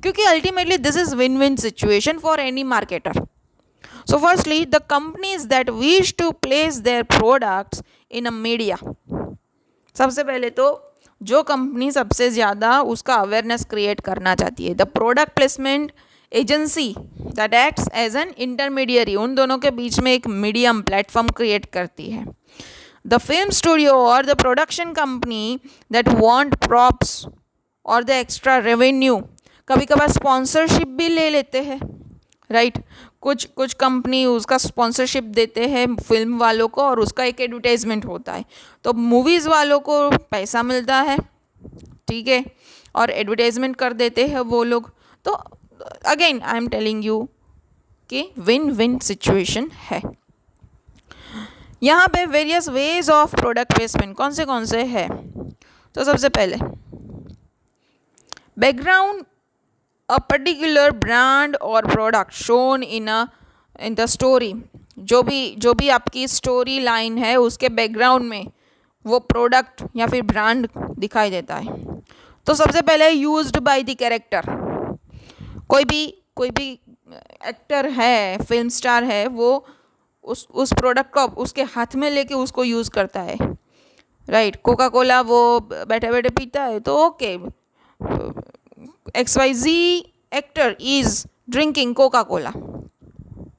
क्योंकि ultimately this is win win situation for any marketer. So firstly, the companies that wish to place their products in a media. सबसे पहले तो जो कंपनी सबसे ज़्यादा उसका अवेयरनेस क्रिएट करना चाहती है, the product placement agency that acts as an intermediary, उन दोनों के बीच में एक मीडियम प्लेटफॉर्म क्रिएट करती है. द फिल्म स्टूडियो और the production company that want props और द एक्स्ट्रा रेवेन्यू, कभी कभार स्पॉन्सरशिप भी ले लेते हैं, राइट कुछ कंपनी उसका स्पॉन्सरशिप देते हैं फिल्म वालों को और उसका एक एडवर्टाइजमेंट होता है, तो मूवीज़ वालों को पैसा मिलता है, ठीक है, और एडवर्टाइजमेंट कर देते हैं वो लोग. तो again I am telling you कि विन विन सिचुएशन है. यहाँ पे various ways of product placement कौन से है. तो सबसे पहले background a particular brand or product shown in the story. जो भी आपकी स्टोरी लाइन है उसके बैकग्राउंड में वो प्रोडक्ट या फिर ब्रांड दिखाई देता है. तो सबसे पहले यूज्ड बाय द कैरेक्टर, कोई भी एक्टर है, फिल्म स्टार है, वो उस प्रोडक्ट को उसके हाथ में लेके उसको यूज़ करता है, राइट कोका कोला वो बैठे बैठे पीता है, तो okay XYZ actor is drinking Coca Cola,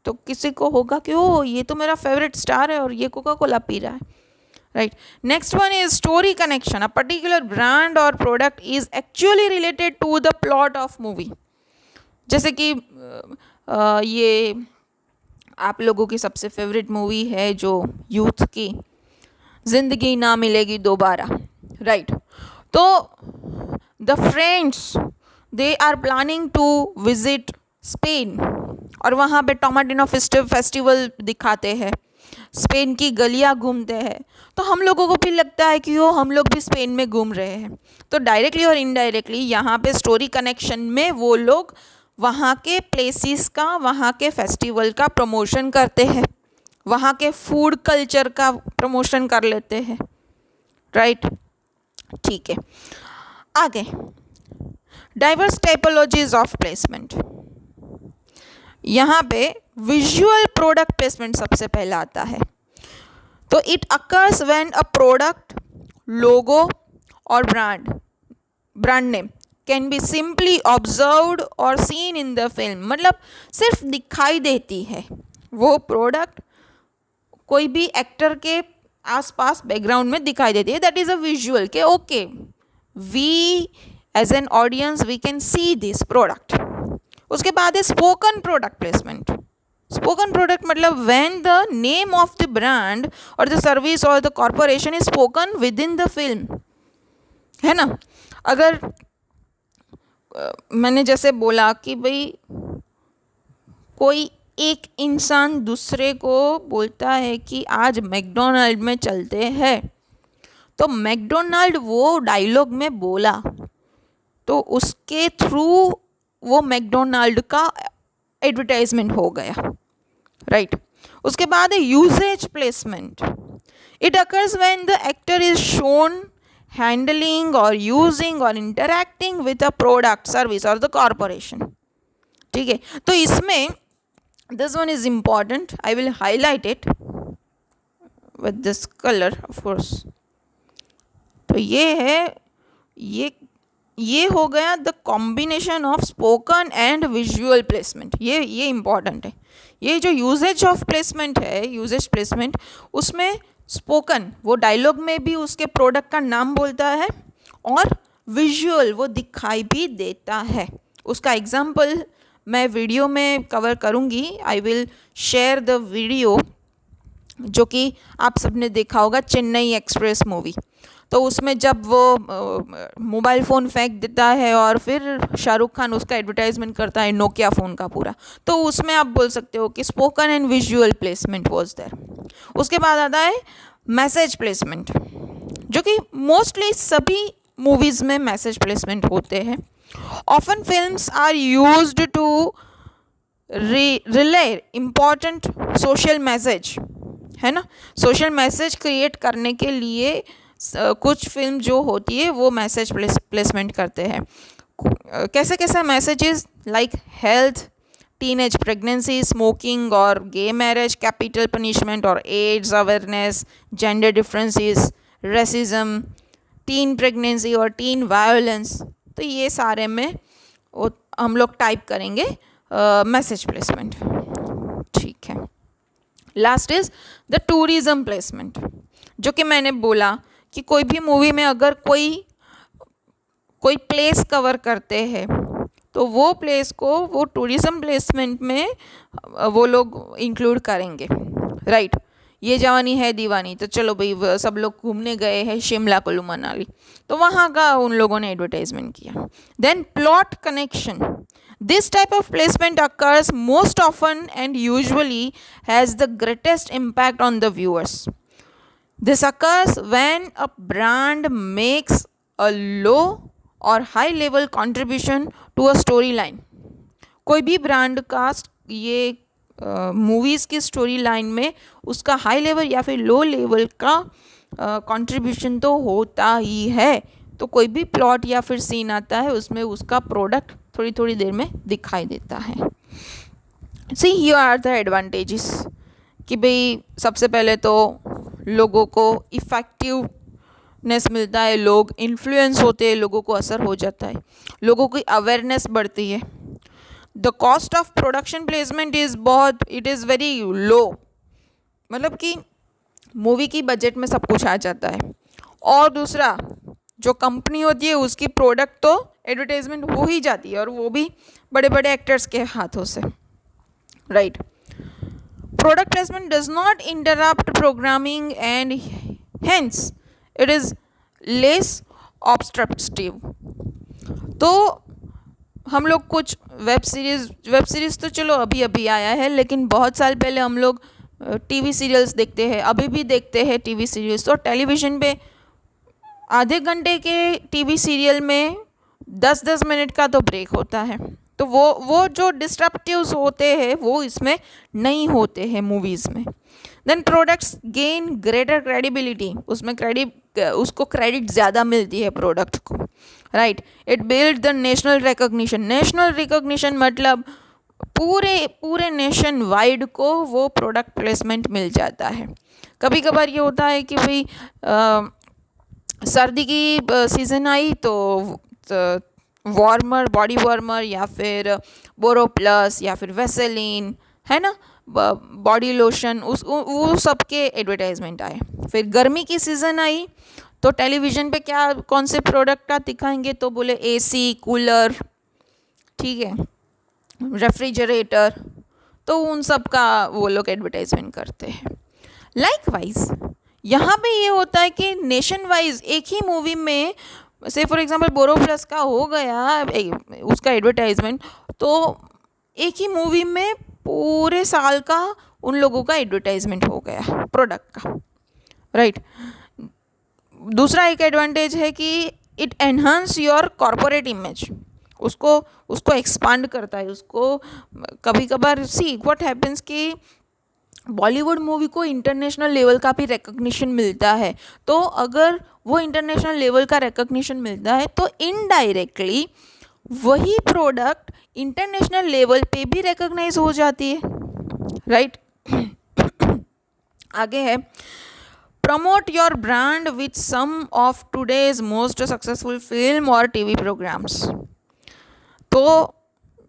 तो किसी को होगा कि ओ ये तो मेरा फेवरेट स्टार है और ये कोका कोला पी रहा है, right. Next one is story connection. A particular brand और product is actually related to the plot of movie. जैसे कि ये आप लोगों की सबसे फेवरेट मूवी है जो यूथ की, जिंदगी ना मिलेगी दोबारा, राइट. तो the friends they are planning to visit Spain और वहाँ पे टोमाटिनो फेस्टिवल दिखाते हैं, स्पेन की गलियाँ घूमते हैं, तो हम लोगों को भी लगता है कि वो हम लोग भी स्पेन में घूम रहे हैं. तो डायरेक्टली और इनडायरेक्टली यहाँ पे स्टोरी कनेक्शन में वो लोग वहाँ के प्लेसेस का, वहाँ के फेस्टिवल का प्रमोशन करते हैं, वहाँ के फूड कल्चर का प्रमोशन कर लेते हैं, राइट ठीक है. आगे डाइवर्स टाइपोलॉजीज ऑफ प्लेसमेंट. यहाँ पे विजुअल प्रोडक्ट प्लेसमेंट सबसे पहला आता है. तो it occurs when a product, logo और brand name can be simply observed और सीन इन द फिल्म. मतलब सिर्फ दिखाई देती है वो प्रोडक्ट, कोई भी एक्टर के आसपास बैकग्राउंड में दिखाई देती है, दैट इज़ अ विजुअल के okay we as an audience we can see this product. उसके बाद है spoken product placement. Spoken product मतलब when the name of the brand और द सर्विस और the corporation is spoken within the film, है ना। अगर मैंने जैसे बोला कि भाई कोई एक इंसान दूसरे को बोलता है कि आज मैकडोनाल्ड में चलते हैं, तो मैकडोनाल्ड वो डायलॉग में बोला तो उसके थ्रू वो मैकडोनाल्ड का एडवर्टाइजमेंट हो गया, राइट। उसके बाद है usages placement. It occurs when the actor is shown handling और यूजिंग और interacting with a product service और द कॉरपोरेशन, ठीक है। तो इसमें this one is important, I will highlight it with this colour of course. तो ये है, ये हो गया the combination of spoken and visual placement. ये इम्पॉर्टेंट है। ये जो यूजेज ऑफ प्लेसमेंट है, यूजेज प्लेसमेंट, उसमें स्पोकन वो डायलॉग में भी उसके प्रोडक्ट का नाम बोलता है और विजुअल वो दिखाई भी देता है। उसका एग्जाम्पल मैं वीडियो में कवर करूँगी। I will share the video जो कि आप सबने देखा होगा, चेन्नई एक्सप्रेस मूवी। तो उसमें जब वो मोबाइल फ़ोन फेंक देता है और फिर शाहरुख खान उसका एडवर्टाइजमेंट करता है नोकिया फ़ोन का पूरा, तो उसमें आप बोल सकते हो कि spoken and visual placement was there. उसके बाद आता है मैसेज प्लेसमेंट, जो कि मोस्टली सभी मूवीज़ में मैसेज प्लेसमेंट होते हैं। Often films are used to relay important social message, है ना। सोशल मैसेज क्रिएट करने के लिए कुछ फिल्म जो होती है वो मैसेज प्लेसमेंट करते हैं। कैसे कैसे messages, like health, teenage pregnancy, smoking और गे मैरिज, कैपिटल पनिशमेंट और AIDS awareness, gender differences, racism, teen pregnancy और टीन वायलेंस। तो ये सारे में हम लोग टाइप करेंगे मैसेज प्लेसमेंट, ठीक है। Last is the tourism placement, जो कि मैंने बोला कि कोई भी मूवी में अगर कोई प्लेस कवर करते हैं तो वो प्लेस को वो टूरिज्म प्लेसमेंट में वो लोग इंक्लूड करेंगे, राइट। ये जवानी है दीवानी, तो चलो भाई सब लोग घूमने गए हैं शिमला कुल्लू मनाली, तो वहाँ का उन लोगों ने एडवर्टाइजमेंट किया। Then plot connection, this type of placement occurs most often and usually has the greatest impact on the viewers. This occurs when a brand makes a low or high level contribution to a storyline. कोई भी brand का ये movies की story line में उसका high level या फिर low level का कंट्रीब्यूशन तो होता ही है। तो कोई भी प्लॉट या फिर सीन आता है उसमें उसका प्रोडक्ट थोड़ी थोड़ी देर में दिखाई देता है। See here are the advantages कि भाई सबसे पहले तो लोगों को इफ़ेक्टिवनेस मिलता है, लोग इन्फ्लुएंस होते हैं, लोगों को असर हो जाता है, लोगों की अवेयरनेस बढ़ती है। The cost of production placement it is very low, मतलब कि मूवी की बजट में सब कुछ आ जाता है। और दूसरा, जो कंपनी होती है उसकी प्रोडक्ट तो एडवर्टाइजमेंट हो ही जाती है, और वो भी बड़े बड़े एक्टर्स के हाथों से, right. Product placement does not interrupt programming and hence it is less obstructive. तो हम लोग कुछ वेब सीरीज़ तो चलो अभी अभी आया है, लेकिन बहुत साल पहले हम लोग टीवी सीरियल्स देखते हैं, अभी भी देखते हैं टीवी सीरियल्स। तो टेलीविज़न पे आधे घंटे के टीवी सीरियल में 10-10 मिनट का तो ब्रेक होता है। तो वो जो डिस्ट्रप्टिव्स होते हैं वो इसमें नहीं होते हैं मूवीज़ में। Then products gain greater credibility, उसमें उसको क्रेडिट ज़्यादा मिलती है प्रोडक्ट को, right. It build the national recognition. National recognition मतलब पूरे नेशन वाइड को वो प्रोडक्ट प्लेसमेंट मिल जाता है। कभी कभार ये होता है कि भाई सर्दी की सीज़न आई तो वार्मर, बॉडी वार्मर या फिर बोरो प्लस या फिर वेसेलिन, है ना, बॉडी लोशन, वो सब के एडवर्टाइजमेंट आए। फिर गर्मी की सीज़न आई तो टेलीविज़न पे कौन से प्रोडक्ट का दिखाएंगे, तो बोले एसी, कूलर, ठीक है, रेफ्रिजरेटर। तो उन सब का वो लोग एडवर्टाइजमेंट करते हैं। लाइकवाइज यहाँ पे ये होता है कि नेशन वाइज एक ही मूवी में से फॉर एग्जांपल बोरोप्लस का हो गया उसका एडवर्टाइजमेंट, तो एक ही मूवी में पूरे साल का उन लोगों का एडवर्टाइजमेंट हो गया प्रोडक्ट का, राइट। दूसरा एक एडवांटेज है कि it enhance your corporate image, उसको एक्सपांड करता है, उसको कभी कभार सी व्हाट हैपेंस कि बॉलीवुड मूवी को इंटरनेशनल लेवल का भी रिकग्निशन मिलता है, तो अगर वो इंटरनेशनल लेवल का रिकग्निशन मिलता है तो इनडायरेक्टली वही प्रोडक्ट इंटरनेशनल लेवल पे भी रिकग्नाइज हो जाती है, राइट। आगे है promote your brand with some of today's most successful film और टीवी प्रोग्राम्स। तो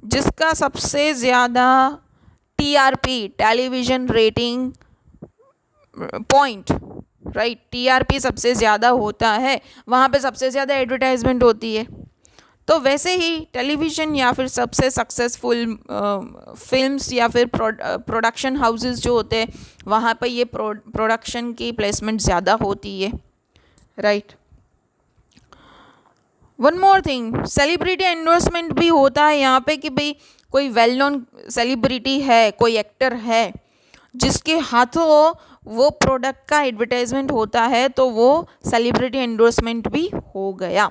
जिसका सबसे ज़्यादा TRP television rating point, right, TRP सबसे ज़्यादा होता है, वहाँ पे सबसे ज़्यादा एडवर्टाइजमेंट होती है। तो वैसे ही टेलीविज़न या फिर सबसे सक्सेसफुल फिल्म्स या फिर प्रोडक्शन हाउसेस जो होते हैं वहाँ पर ये प्रोडक्शन की प्लेसमेंट ज़्यादा होती है, right. One more thing, celebrity endorsement भी होता है यहाँ पे कि भाई कोई वेल नोन सेलिब्रिटी है, कोई एक्टर है जिसके हाथों वो प्रोडक्ट का एडवर्टाइजमेंट होता है, तो वो सेलिब्रिटी एंडोर्समेंट भी हो गया।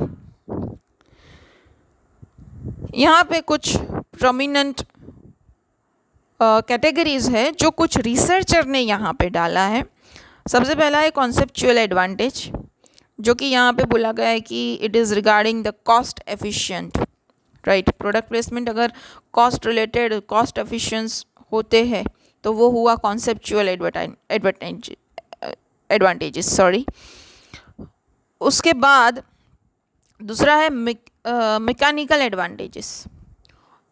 यहाँ पे कुछ प्रोमिनेंट कैटेगरीज है जो कुछ रिसर्चर ने यहाँ पे डाला है। सबसे पहला है कॉन्सेप्चुअल एडवांटेज, जो कि यहाँ पे बोला गया है कि it is regarding the cost efficient, right. Product placement अगर कॉस्ट रिलेटेड कॉस्ट एफिशिएंस होते हैं तो वो हुआ कॉन्सेप्चुअल एडवांटेजेस, सॉरी। उसके बाद दूसरा है मैकेनिकल एडवांटेजेस।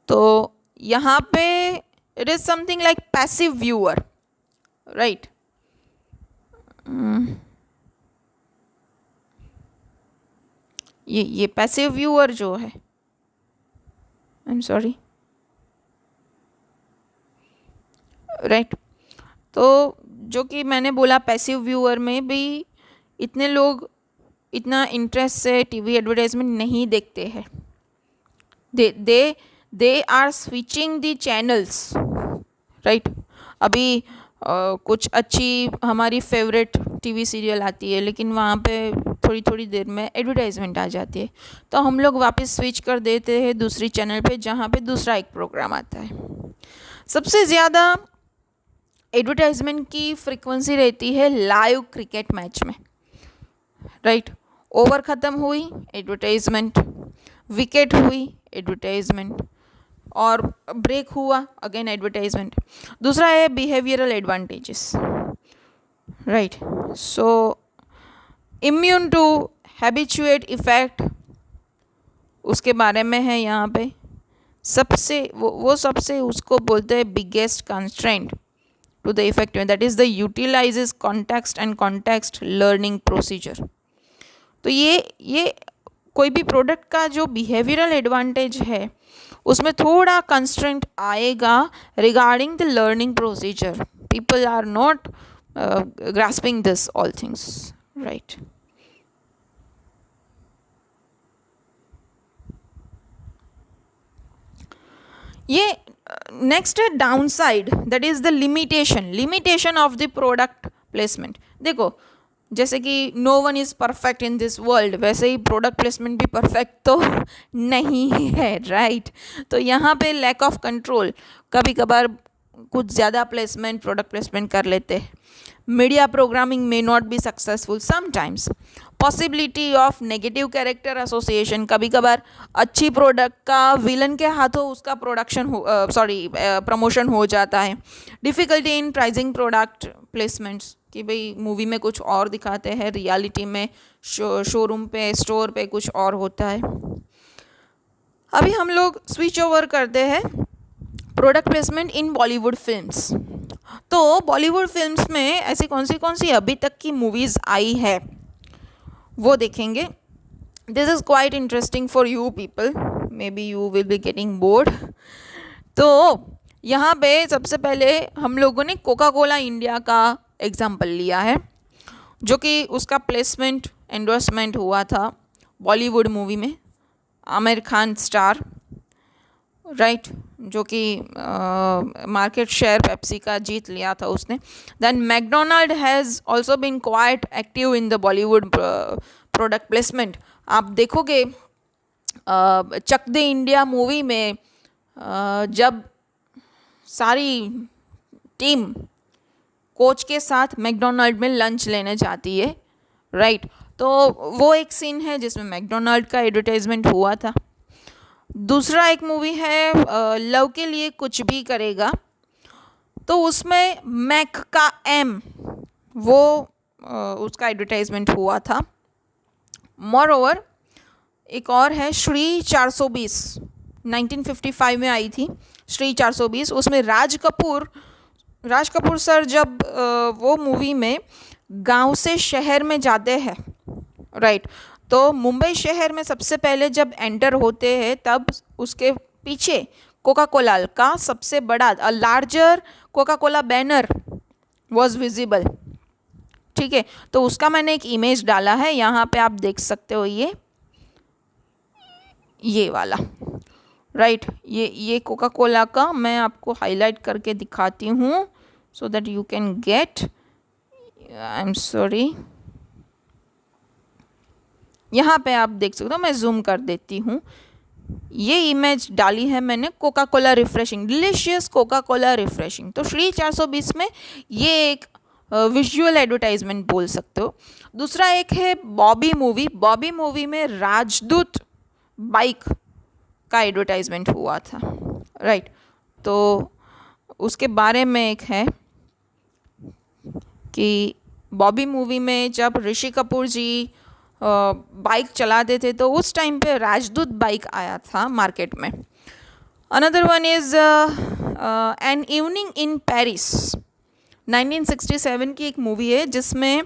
तो यहाँ पे it is something like passive viewer, right. ये पैसिव व्यूअर जो है, आई एम सॉरी, राइट। तो जो कि मैंने बोला पैसिव व्यूअर में भी इतने लोग इतना इंटरेस्ट से टीवी एडवर्टाइजमेंट नहीं देखते हैं, they are switching the channels, right. अभी कुछ अच्छी हमारी फेवरेट टीवी सीरियल आती है लेकिन वहाँ पे थोड़ी थोड़ी देर में एडवर्टाइजमेंट आ जाती है, तो हम लोग वापस स्विच कर देते हैं दूसरी चैनल पे जहाँ पे दूसरा एक प्रोग्राम आता है। सबसे ज़्यादा एडवर्टाइजमेंट की फ्रीक्वेंसी रहती है लाइव क्रिकेट मैच में, राइट। ओवर ख़त्म हुई एडवर्टाइजमेंट, विकेट हुई एडवर्टाइजमेंट, और ब्रेक हुआ अगेन एडवर्टाइजमेंट। दूसरा है behavioural advantages, right. So immune to habituate effect, उसके बारे में है यहाँ पे। सबसे वो सबसे उसको बोलते हैं biggest constraint to the effective, that is the utilizes context and context learning procedure. तो ये कोई भी प्रोडक्ट का जो बिहेवियरल एडवांटेज है उसमें थोड़ा कंस्ट्रेंट आएगा regarding the learning procedure. People are not grasping this all things, right. ये नेक्स्ट है downside, that is the limitation of the product placement. देखो जैसे कि no one is perfect in this world, वैसे ही product placement भी perfect तो नहीं है, राइट। तो यहाँ पे लैक ऑफ कंट्रोल, कभी कभार कुछ ज़्यादा प्लेसमेंट प्रोडक्ट प्लेसमेंट कर लेते हैं। Media programming may not be successful sometimes. Possibility of negative character association, कभी कभार अच्छी प्रोडक्ट का विलन के हाथों उसका प्रमोशन हो जाता है। Difficulty in pricing product placements, कि भाई मूवी में कुछ और दिखाते हैं, रियलिटी में शोरूम पे स्टोर पे कुछ और होता है। अभी हम लोग स्विच ओवर करते हैं product placement in Bollywood films. तो बॉलीवुड फिल्म्स में ऐसी कौन सी अभी तक की मूवीज़ आई है वो देखेंगे। This is quite interesting for you people, may be you will be getting bored. तो यहाँ पे सबसे पहले हम लोगों ने कोका कोला इंडिया का एग्जाम्पल लिया है, जो कि उसका प्लेसमेंट एंडोर्समेंट हुआ था बॉलीवुड मूवी में, आमिर खान स्टार, राइट, जो कि मार्केट शेयर पेप्सी का जीत लिया था उसने. Then McDonald has also been quite active in the Bollywood product placement. आप देखोगे चक दे इंडिया मूवी में जब सारी टीम कोच के साथ मैकडोनाल्ड में लंच लेने जाती है, राइट, तो वो एक सीन है जिसमें मैकडोनाल्ड का एडवर्टाइजमेंट हुआ था. दूसरा एक मूवी है लव के लिए कुछ भी करेगा, तो उसमें मैक का एम वो उसका एडवर्टाइजमेंट हुआ था. मोर ओवर एक और है श्री 420, 1955 में आई थी श्री 420. उसमें राज कपूर सर जब वो मूवी में गांव से शहर में जाते हैं, राइट, तो मुंबई शहर में सबसे पहले जब एंटर होते हैं तब उसके पीछे कोका कोला का सबसे बड़ा larger Coca Cola banner was visible. ठीक है, तो उसका मैंने एक इमेज डाला है यहाँ पे, आप देख सकते हो, ये वाला, राइट, ये कोका कोला का मैं आपको हाईलाइट करके दिखाती हूँ so that you can get. I am sorry, यहाँ पे आप देख सकते हो, मैं जूम कर देती हूँ. ये इमेज डाली है मैंने, Coca Cola refreshing, delicious Coca Cola refreshing. तो श्री 420 में ये एक विजुअल एडवर्टाइजमेंट बोल सकते हो. दूसरा एक है बॉबी मूवी में राजदूत बाइक का एडवर्टाइजमेंट हुआ था, राइट. तो उसके बारे में एक है कि बॉबी मूवी में जब ऋषि कपूर जी बाइक चलाते थे तो उस टाइम पे राजदूत बाइक आया था मार्केट में. Another one is an evening in Paris, 1967 की एक मूवी है जिसमें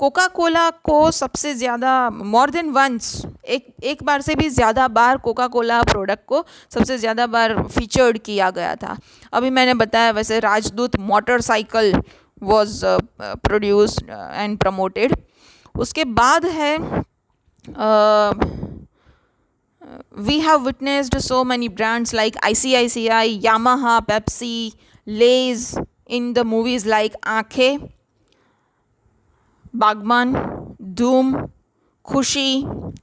कोका कोला को सबसे ज़्यादा मोर देन वंस, एक बार से भी ज़्यादा बार कोका कोला प्रोडक्ट को सबसे ज़्यादा बार फीचर्ड किया गया था. अभी मैंने बताया वैसे Rajdoot motorcycle was produced and promoted. उसके बाद है we have witnessed so many brands like ICICI, Yamaha, Pepsi, Lays in the movies like Aankhen, Baghban, धूम, खुशी,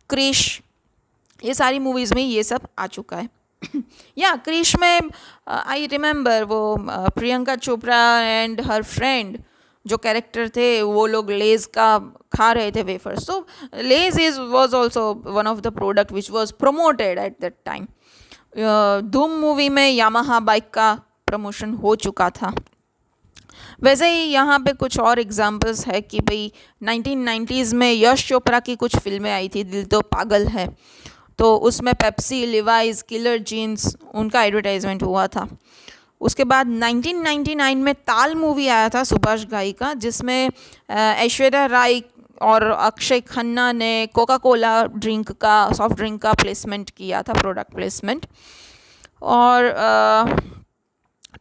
क्रिश, ये सारी मूवीज़ में ये सब आ चुका है. या क्रिश में आई रिमेंबर वो Priyanka Chopra and her friend जो कैरेक्टर थे वो लोग लेज का खा रहे थे वेफर्स. तो Lay's was also one of the product which was promoted at that time. Dhoom movie में यामाहा बाइक का प्रमोशन हो चुका था. वैसे ही यहाँ पे कुछ और एग्जांपल्स है कि भाई 1990s में यश चोपड़ा की कुछ फिल्में आई थी, दिल तो पागल है, तो उसमें पेप्सी, लिवाइज, किलर जीन्स उनका एडवर्टाइजमेंट हुआ था. उसके बाद 1999 में ताल मूवी आया था सुभाष घाई का, जिसमें ऐश्वर्या राय और अक्षय खन्ना ने कोका कोला ड्रिंक का, सॉफ्ट ड्रिंक का प्लेसमेंट किया था, प्रोडक्ट प्लेसमेंट. और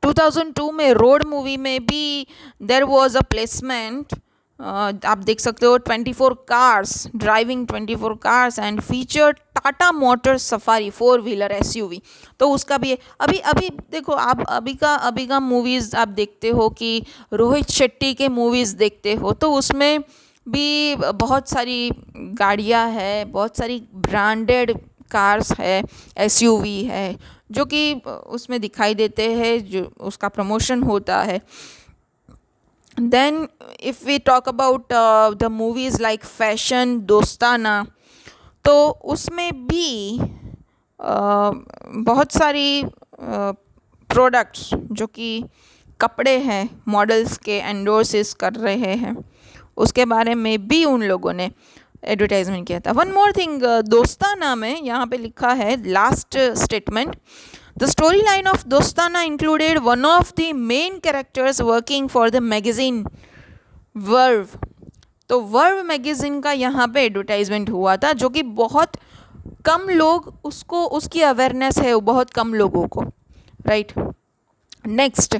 2002 में रोड मूवी में भी देयर वाज अ प्लेसमेंट. आप देख सकते हो 24 cars driving 24 cars and feature Tata motors safari four wheeler SUV. तो उसका भी अभी देखो, आप अभी का मूवीज़ आप देखते हो कि रोहित शेट्टी के मूवीज़ देखते हो तो उसमें भी बहुत सारी गाड़ियाँ है, बहुत सारी ब्रांडेड कार्स है, SUV है, जो कि उसमें दिखाई देते हैं, जो उसका प्रमोशन होता है. Then if we talk about the movies like fashion, Dostana, तो उसमें भी बहुत सारी प्रोडक्ट्स जो कि कपड़े हैं मॉडल्स के एंडोर्सेस कर रहे हैं, उसके बारे में भी उन लोगों ने एडवर्टाइजमेंट किया था. वन मोर थिंग, दोस्ताना में यहाँ पे लिखा है last statement, the story line of Dostana included one of the main characters working for the magazine Verve. तो वर्व मैगजीन का यहाँ पे एडवर्टाइजमेंट हुआ था, जो कि बहुत कम लोग उसकी अवेयरनेस है, बहुत कम लोगों को, राइट. नेक्स्ट,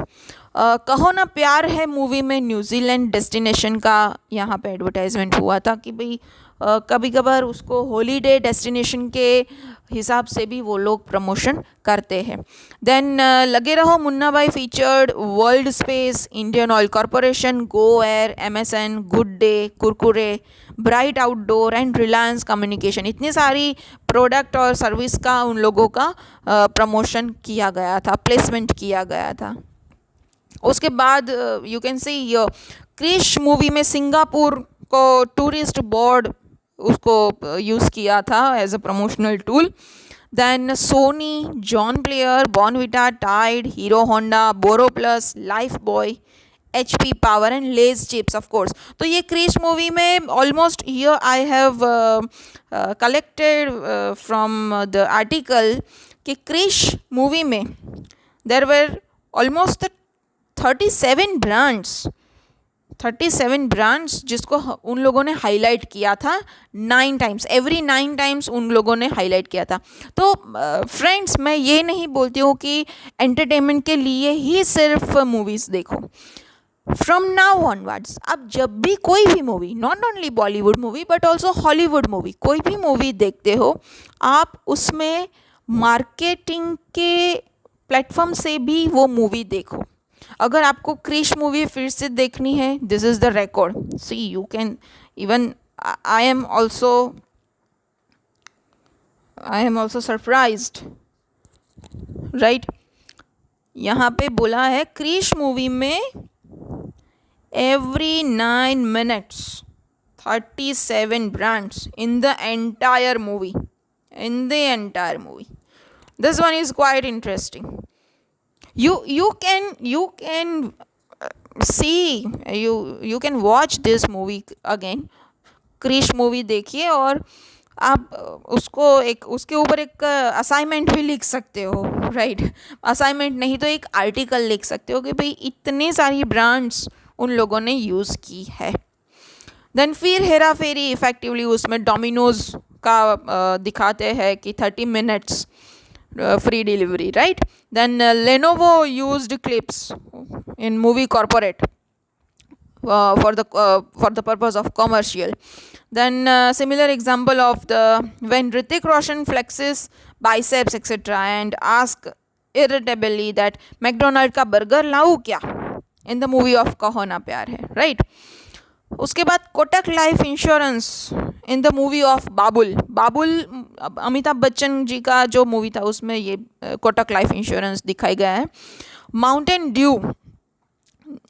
कहो ना प्यार है मूवी में न्यूजीलैंड डेस्टिनेशन का यहाँ पे एडवर्टाइजमेंट हुआ था कि भाई कभी कभार उसको हॉलीडे डेस्टिनेशन के हिसाब से भी वो लोग प्रमोशन करते हैं. देन लगे रहो मुन्ना भाई featured world space, Indian oil corporation, Go Air, MSN, good day, Kurkure, bright outdoor and Reliance communication. इतनी सारी प्रोडक्ट और सर्विस का उन लोगों का प्रमोशन किया गया था, प्लेसमेंट किया गया था. उसके बाद you can see Krrish movie में सिंगापुर को टूरिस्ट बोर्ड उसको यूज़ किया था as a promotional tool. Then Sony, John Player, Bournvita, Tide, Hero Honda, Boro Plus, Lifebuoy, HP power and Lays chips of course. तो ये Krrish movie में almost here I have collected from the article कि Krrish movie में देर were almost 37 brands जिसको उन लोगों ने highlight किया था 9 टाइम्स, एवरी 9 टाइम्स उन लोगों ने हाईलाइट किया था. तो फ्रेंड्स, मैं ये नहीं बोलती हूँ कि एंटरटेनमेंट के लिए ही सिर्फ मूवीज़ देखो. फ्रॉम नाउ ऑनवर्ड्स आप जब भी कोई भी movie, not only Bollywood movie but also Hollywood movie, कोई भी मूवी देखते हो, आप उसमें मार्केटिंग के प्लेटफॉर्म से भी वो मूवी देखो. अगर आपको क्रिश मूवी फिर से देखनी है, this is the record. See you can even, I am also surprised, right. यहाँ पे बोला है क्रिश मूवी में every 9 minutes 37 brands in the entire movie. This one is quite interesting. You can see, you can watch this movie again. Krrish movie देखिए और आप उसके ऊपर एक असाइनमेंट भी लिख सकते हो, राइट. असाइनमेंट नहीं तो एक आर्टिकल लिख सकते हो कि भाई इतनी सारी ब्रांड्स उन लोगों ने यूज़ की है. देन फिर हेरा फेरी इफेक्टिवली उसमें डोमिनोज का दिखाते हैं कि 30 minutes free delivery, right. Then Lenovo used clips in movie corporate for the purpose of commercial. Then similar example of the when Hrithik Roshan flexes biceps etc. and ask irritably that McDonald का burger लाऊं क्या in the movie of कहो ना प्यार है, right. उसके बाद Kotak life insurance in the movie of Baabul Amitabh Bachchan ji का जो मूवी था उसमें ये कोटक लाइफ इंश्योरेंस दिखाई गया है. Mountain Dew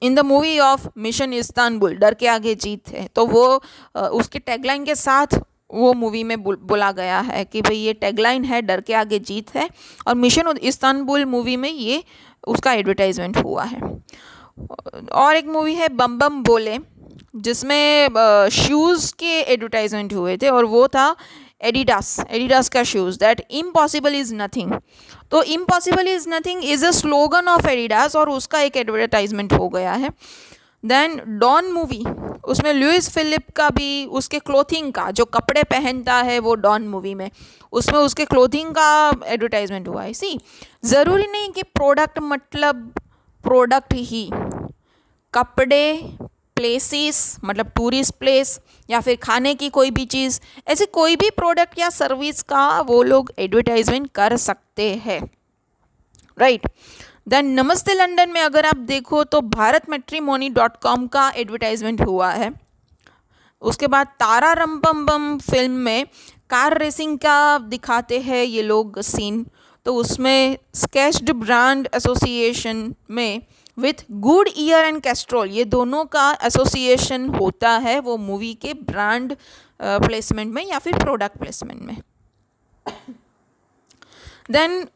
in the movie of mission Istanbul, डर के आगे जीत है. तो वो उसके टैगलाइन के साथ वो मूवी में बोला गया है कि भाई ये टैगलाइन है, डर के आगे जीत है, और मिशन इस्तांबुल मूवी में ये उसका एडवर्टाइजमेंट हुआ है. और एक मूवी है बम बम बोले जिसमें शूज़ के एडवर्टाइजमेंट हुए थे और वो था एडिडास का shoes, that impossible is nothing. तो impossible is nothing is a slogan of Adidas और उसका एक एडवर्टाइजमेंट हो गया है. देन डॉन मूवी, उसमें लुइस फिलिप का भी उसके क्लोथिंग का जो कपड़े पहनता है वो डॉन मूवी में, उसमें उसके क्लोथिंग का एडवर्टाइजमेंट हुआ है. सी ज़रूरी नहीं कि प्रोडक्ट मतलब प्रोडक्ट ही, कपड़े, प्लेसेस मतलब टूरिस्ट प्लेस या फिर खाने की कोई भी चीज़, ऐसे कोई भी प्रोडक्ट या सर्विस का वो लोग एडवर्टाइजमेंट कर सकते हैं, राइट. देन नमस्ते लंदन में अगर आप देखो तो bharatmatrimony.com का एडवर्टाइजमेंट हुआ है. उसके बाद तारा रंपम बम फिल्म में कार रेसिंग का दिखाते हैं ये लोग सीन, तो उसमें स्केच्ड ब्रांड एसोसिएशन में with Goodyear and Castrol, ये दोनों का एसोसिएशन होता है वो मूवी के ब्रांड प्लेसमेंट में या फिर प्रोडक्ट प्लेसमेंट में. देन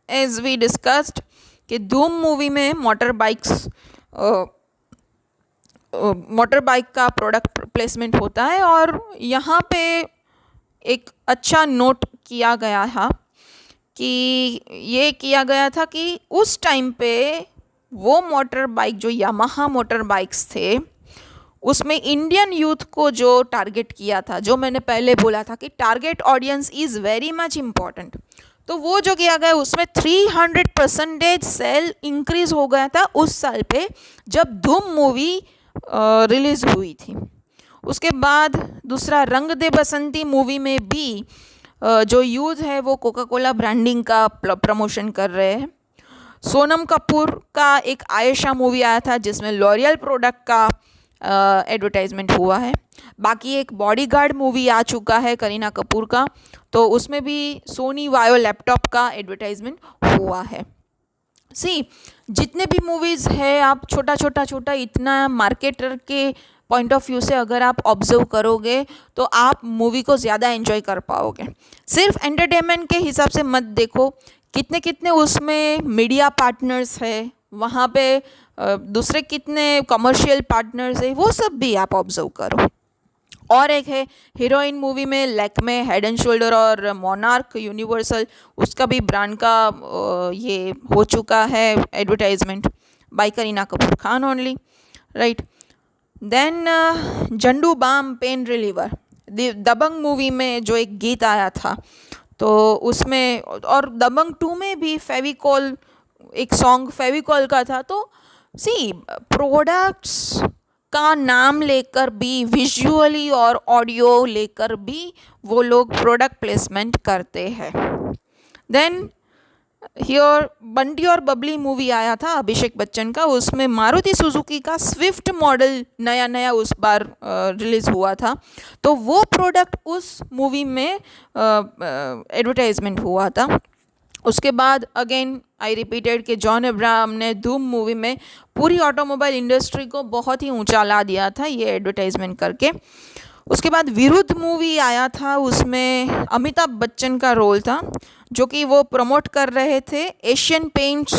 एज वी डिस्कस्ड कि धूम मूवी में मोटर बाइक का प्रोडक्ट प्लेसमेंट होता है, और यहाँ पे एक अच्छा नोट किया गया था कि उस टाइम पे वो मोटर बाइक जो यामाहा मोटर बाइक्स थे उसमें इंडियन यूथ को जो टारगेट किया था, जो मैंने पहले बोला था कि target audience is very much important. तो वो जो किया गया उसमें 300% सेल इंक्रीज हो गया था उस साल पे जब धूम मूवी रिलीज हुई थी। उसके बाद दूसरा रंग दे बसंती मूवी में भी जो यूथ है वो कोका कोला ब्रांडिंग का प्रमोशन कर रहे हैं। सोनम कपूर का एक आयशा मूवी आया था जिसमें लॉरियल प्रोडक्ट का एडवर्टाइजमेंट हुआ है। बाकी एक बॉडीगार्ड मूवी आ चुका है करीना कपूर का, तो उसमें भी सोनी वायो लैपटॉप का एडवर्टाइजमेंट हुआ है। सी जितने भी मूवीज़ है आप छोटा इतना मार्केटर के पॉइंट ऑफ व्यू से अगर आप ऑब्जर्व करोगे तो आप मूवी को ज़्यादा एंजॉय कर पाओगे। सिर्फ एंटरटेनमेंट के हिसाब से मत देखो, कितने कितने उसमें मीडिया पार्टनर्स है, वहाँ पे दूसरे कितने कमर्शियल पार्टनर्स है, वो सब भी आप ऑब्जर्व करो। और एक है हीरोइन मूवी में लैक्मे, हेड एंड शोल्डर और मोनार्क यूनिवर्सल, उसका भी ब्रांड का ये हो चुका है advertisement by Kareena Kapoor Khan only, right. Then Zandu balm pain reliever, Dabangg movie में जो एक गीत आया था तो उसमें, और दबंग 2 में भी फेविकॉल, एक सॉन्ग फेविकॉल का था। तो सी प्रोडक्ट्स का नाम लेकर भी, विजुअली और ऑडियो लेकर भी वो लोग प्रोडक्ट प्लेसमेंट करते हैं। देन हियर बंटी और बबली मूवी आया था अभिषेक बच्चन का, उसमें मारुति सुजुकी का स्विफ्ट मॉडल नया उस बार रिलीज़ हुआ था, तो वो प्रोडक्ट उस मूवी में एडवर्टाइजमेंट हुआ था। उसके बाद अगेन आई रिपीटेड कि जॉन अब्राहम ने धूम मूवी में पूरी ऑटोमोबाइल इंडस्ट्री को बहुत ही ऊंचा ला दिया था ये एडवर्टाइजमेंट करके। उसके बाद विरुद्ध मूवी आया था, उसमें अमिताभ बच्चन का रोल था जो कि वो प्रमोट कर रहे थे एशियन पेंट्स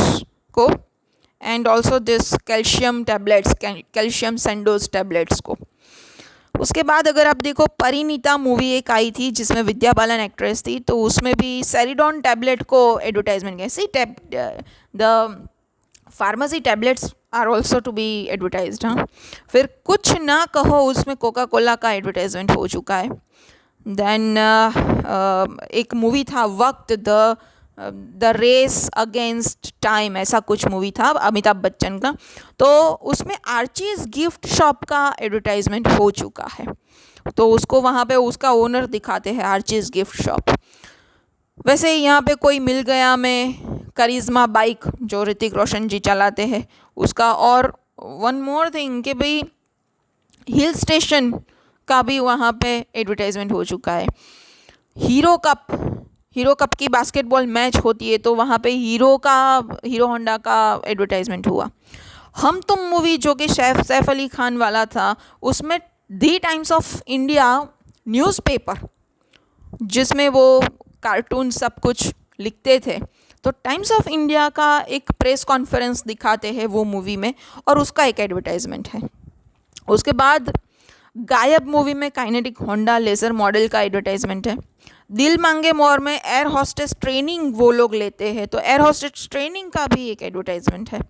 को and also this calcium tablets, calcium Sandoz tablets को। उसके बाद अगर आप देखो परिणीता मूवी एक आई थी जिसमें विद्या बालन एक्ट्रेस थी, तो उसमें भी सेरिडॉन टैबलेट को एडवर्टाइजमेंट किया। See the pharmacy tablets are also to be advertised. हाँ, फिर कुछ ना कहो उसमें कोका कोला का एडवर्टाइजमेंट हो चुका है। देन एक मूवी था वक्त, द रेस अगेंस्ट टाइम, ऐसा कुछ मूवी था अमिताभ बच्चन का, तो उसमें आर्चीज़ गिफ्ट शॉप का एडवर्टाइजमेंट हो चुका है, तो उसको वहाँ पे उसका ओनर दिखाते हैं आर्चीज़ गिफ्ट शॉप। वैसे यहाँ पे कोई मिल गया में करिश्मा बाइक जो ऋतिक रोशन जी चलाते हैं उसका, और वन मोर थिंग कि भाई हिल स्टेशन का भी वहाँ पे एडवर्टाइजमेंट हो चुका है। हीरो कप की बास्केटबॉल मैच होती है तो वहाँ पे हीरो होंडा का एडवर्टाइजमेंट हुआ। हम तुम मूवी जो कि सैफ अली खान वाला था, उसमें दी टाइम्स ऑफ इंडिया न्यूज़पेपर जिसमें वो कार्टून सब कुछ लिखते थे, तो टाइम्स ऑफ इंडिया का एक प्रेस कॉन्फ्रेंस दिखाते हैं वो मूवी में और उसका एक एडवर्टाइजमेंट है। उसके बाद गायब मूवी में काइनेटिक होंडा लेजर मॉडल का एडवर्टाइजमेंट है। दिल मांगे मोर में एयर होस्टेस ट्रेनिंग वो लोग लेते हैं, तो एयर होस्टेस ट्रेनिंग का भी एक एडवर्टाइजमेंट है।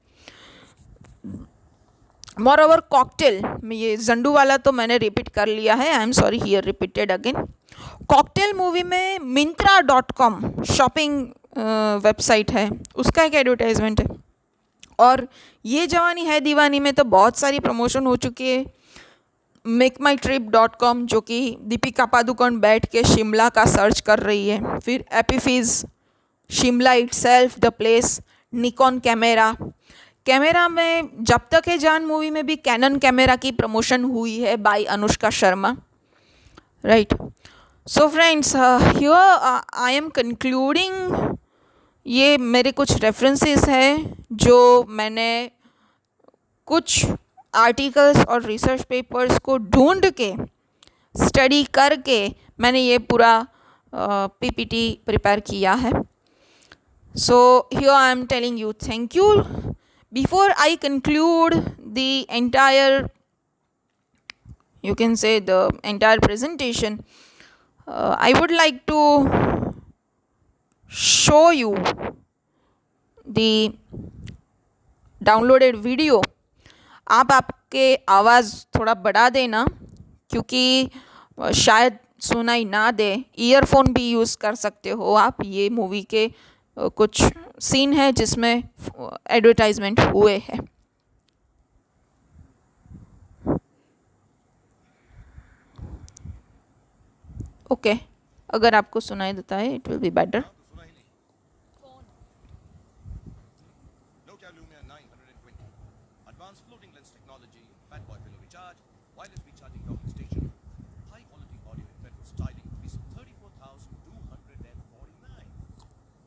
मोर ओवर कॉकटेल में, ये जंडू वाला तो मैंने रिपीट कर लिया है, I am sorry here repeated again. Cocktail movie में Myntra.com शॉपिंग वेबसाइट है, उसका एक एडवर्टाइजमेंट है। और ये जवानी है दीवानी में तो बहुत सारी प्रमोशन हो चुकी है। MakeMyTrip.com जो कि दीपिका पादुकोण बैठ के शिमला का सर्च कर रही है। फिर Appy Fizz, Shimla itself, the place, Nikon camera में जब तक है जान मूवी में भी कैनन कैमरा की प्रमोशन हुई है by Anushka Sharma, right. So friends, here I am concluding, ये मेरे कुछ रेफरेंसेस हैं जो मैंने कुछ आर्टिकल्स और रिसर्च पेपर्स को ढूंढ के स्टडी करके मैंने ये पूरा पीपीटी प्रिपेयर किया है। So here I am telling you thank you. Before I conclude the entire, you can say the entire presentation, I would like to show you the downloaded video. आप आपके आवाज़ थोड़ा बढ़ा देना क्योंकि शायद सुनाई ना दे, ईयरफोन भी यूज़ कर सकते हो आप। ये मूवी के कुछ सीन है जिसमें एडवर्टाइजमेंट हुए हैं। ओके, अगर आपको सुनाई देता है it will be better.
Nokia Lumia 920. Advanced floating lens technology, fat boy pillow recharge, wireless recharging docking station, high quality audio in petrol styling, rupees 34,249.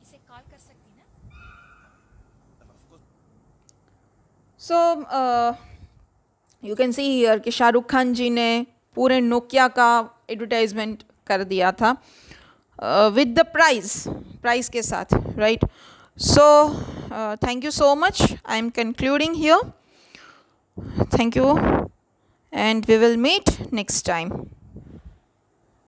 इसे कॉल कर सकती ना?
Of course.
So you can see here कि शाहरुख खान जी ने पूरे Nokia का advertisement कर दिया था विद द प्राइस के साथ, right. So thank you so much, I am concluding here. Thank you and we will meet next time.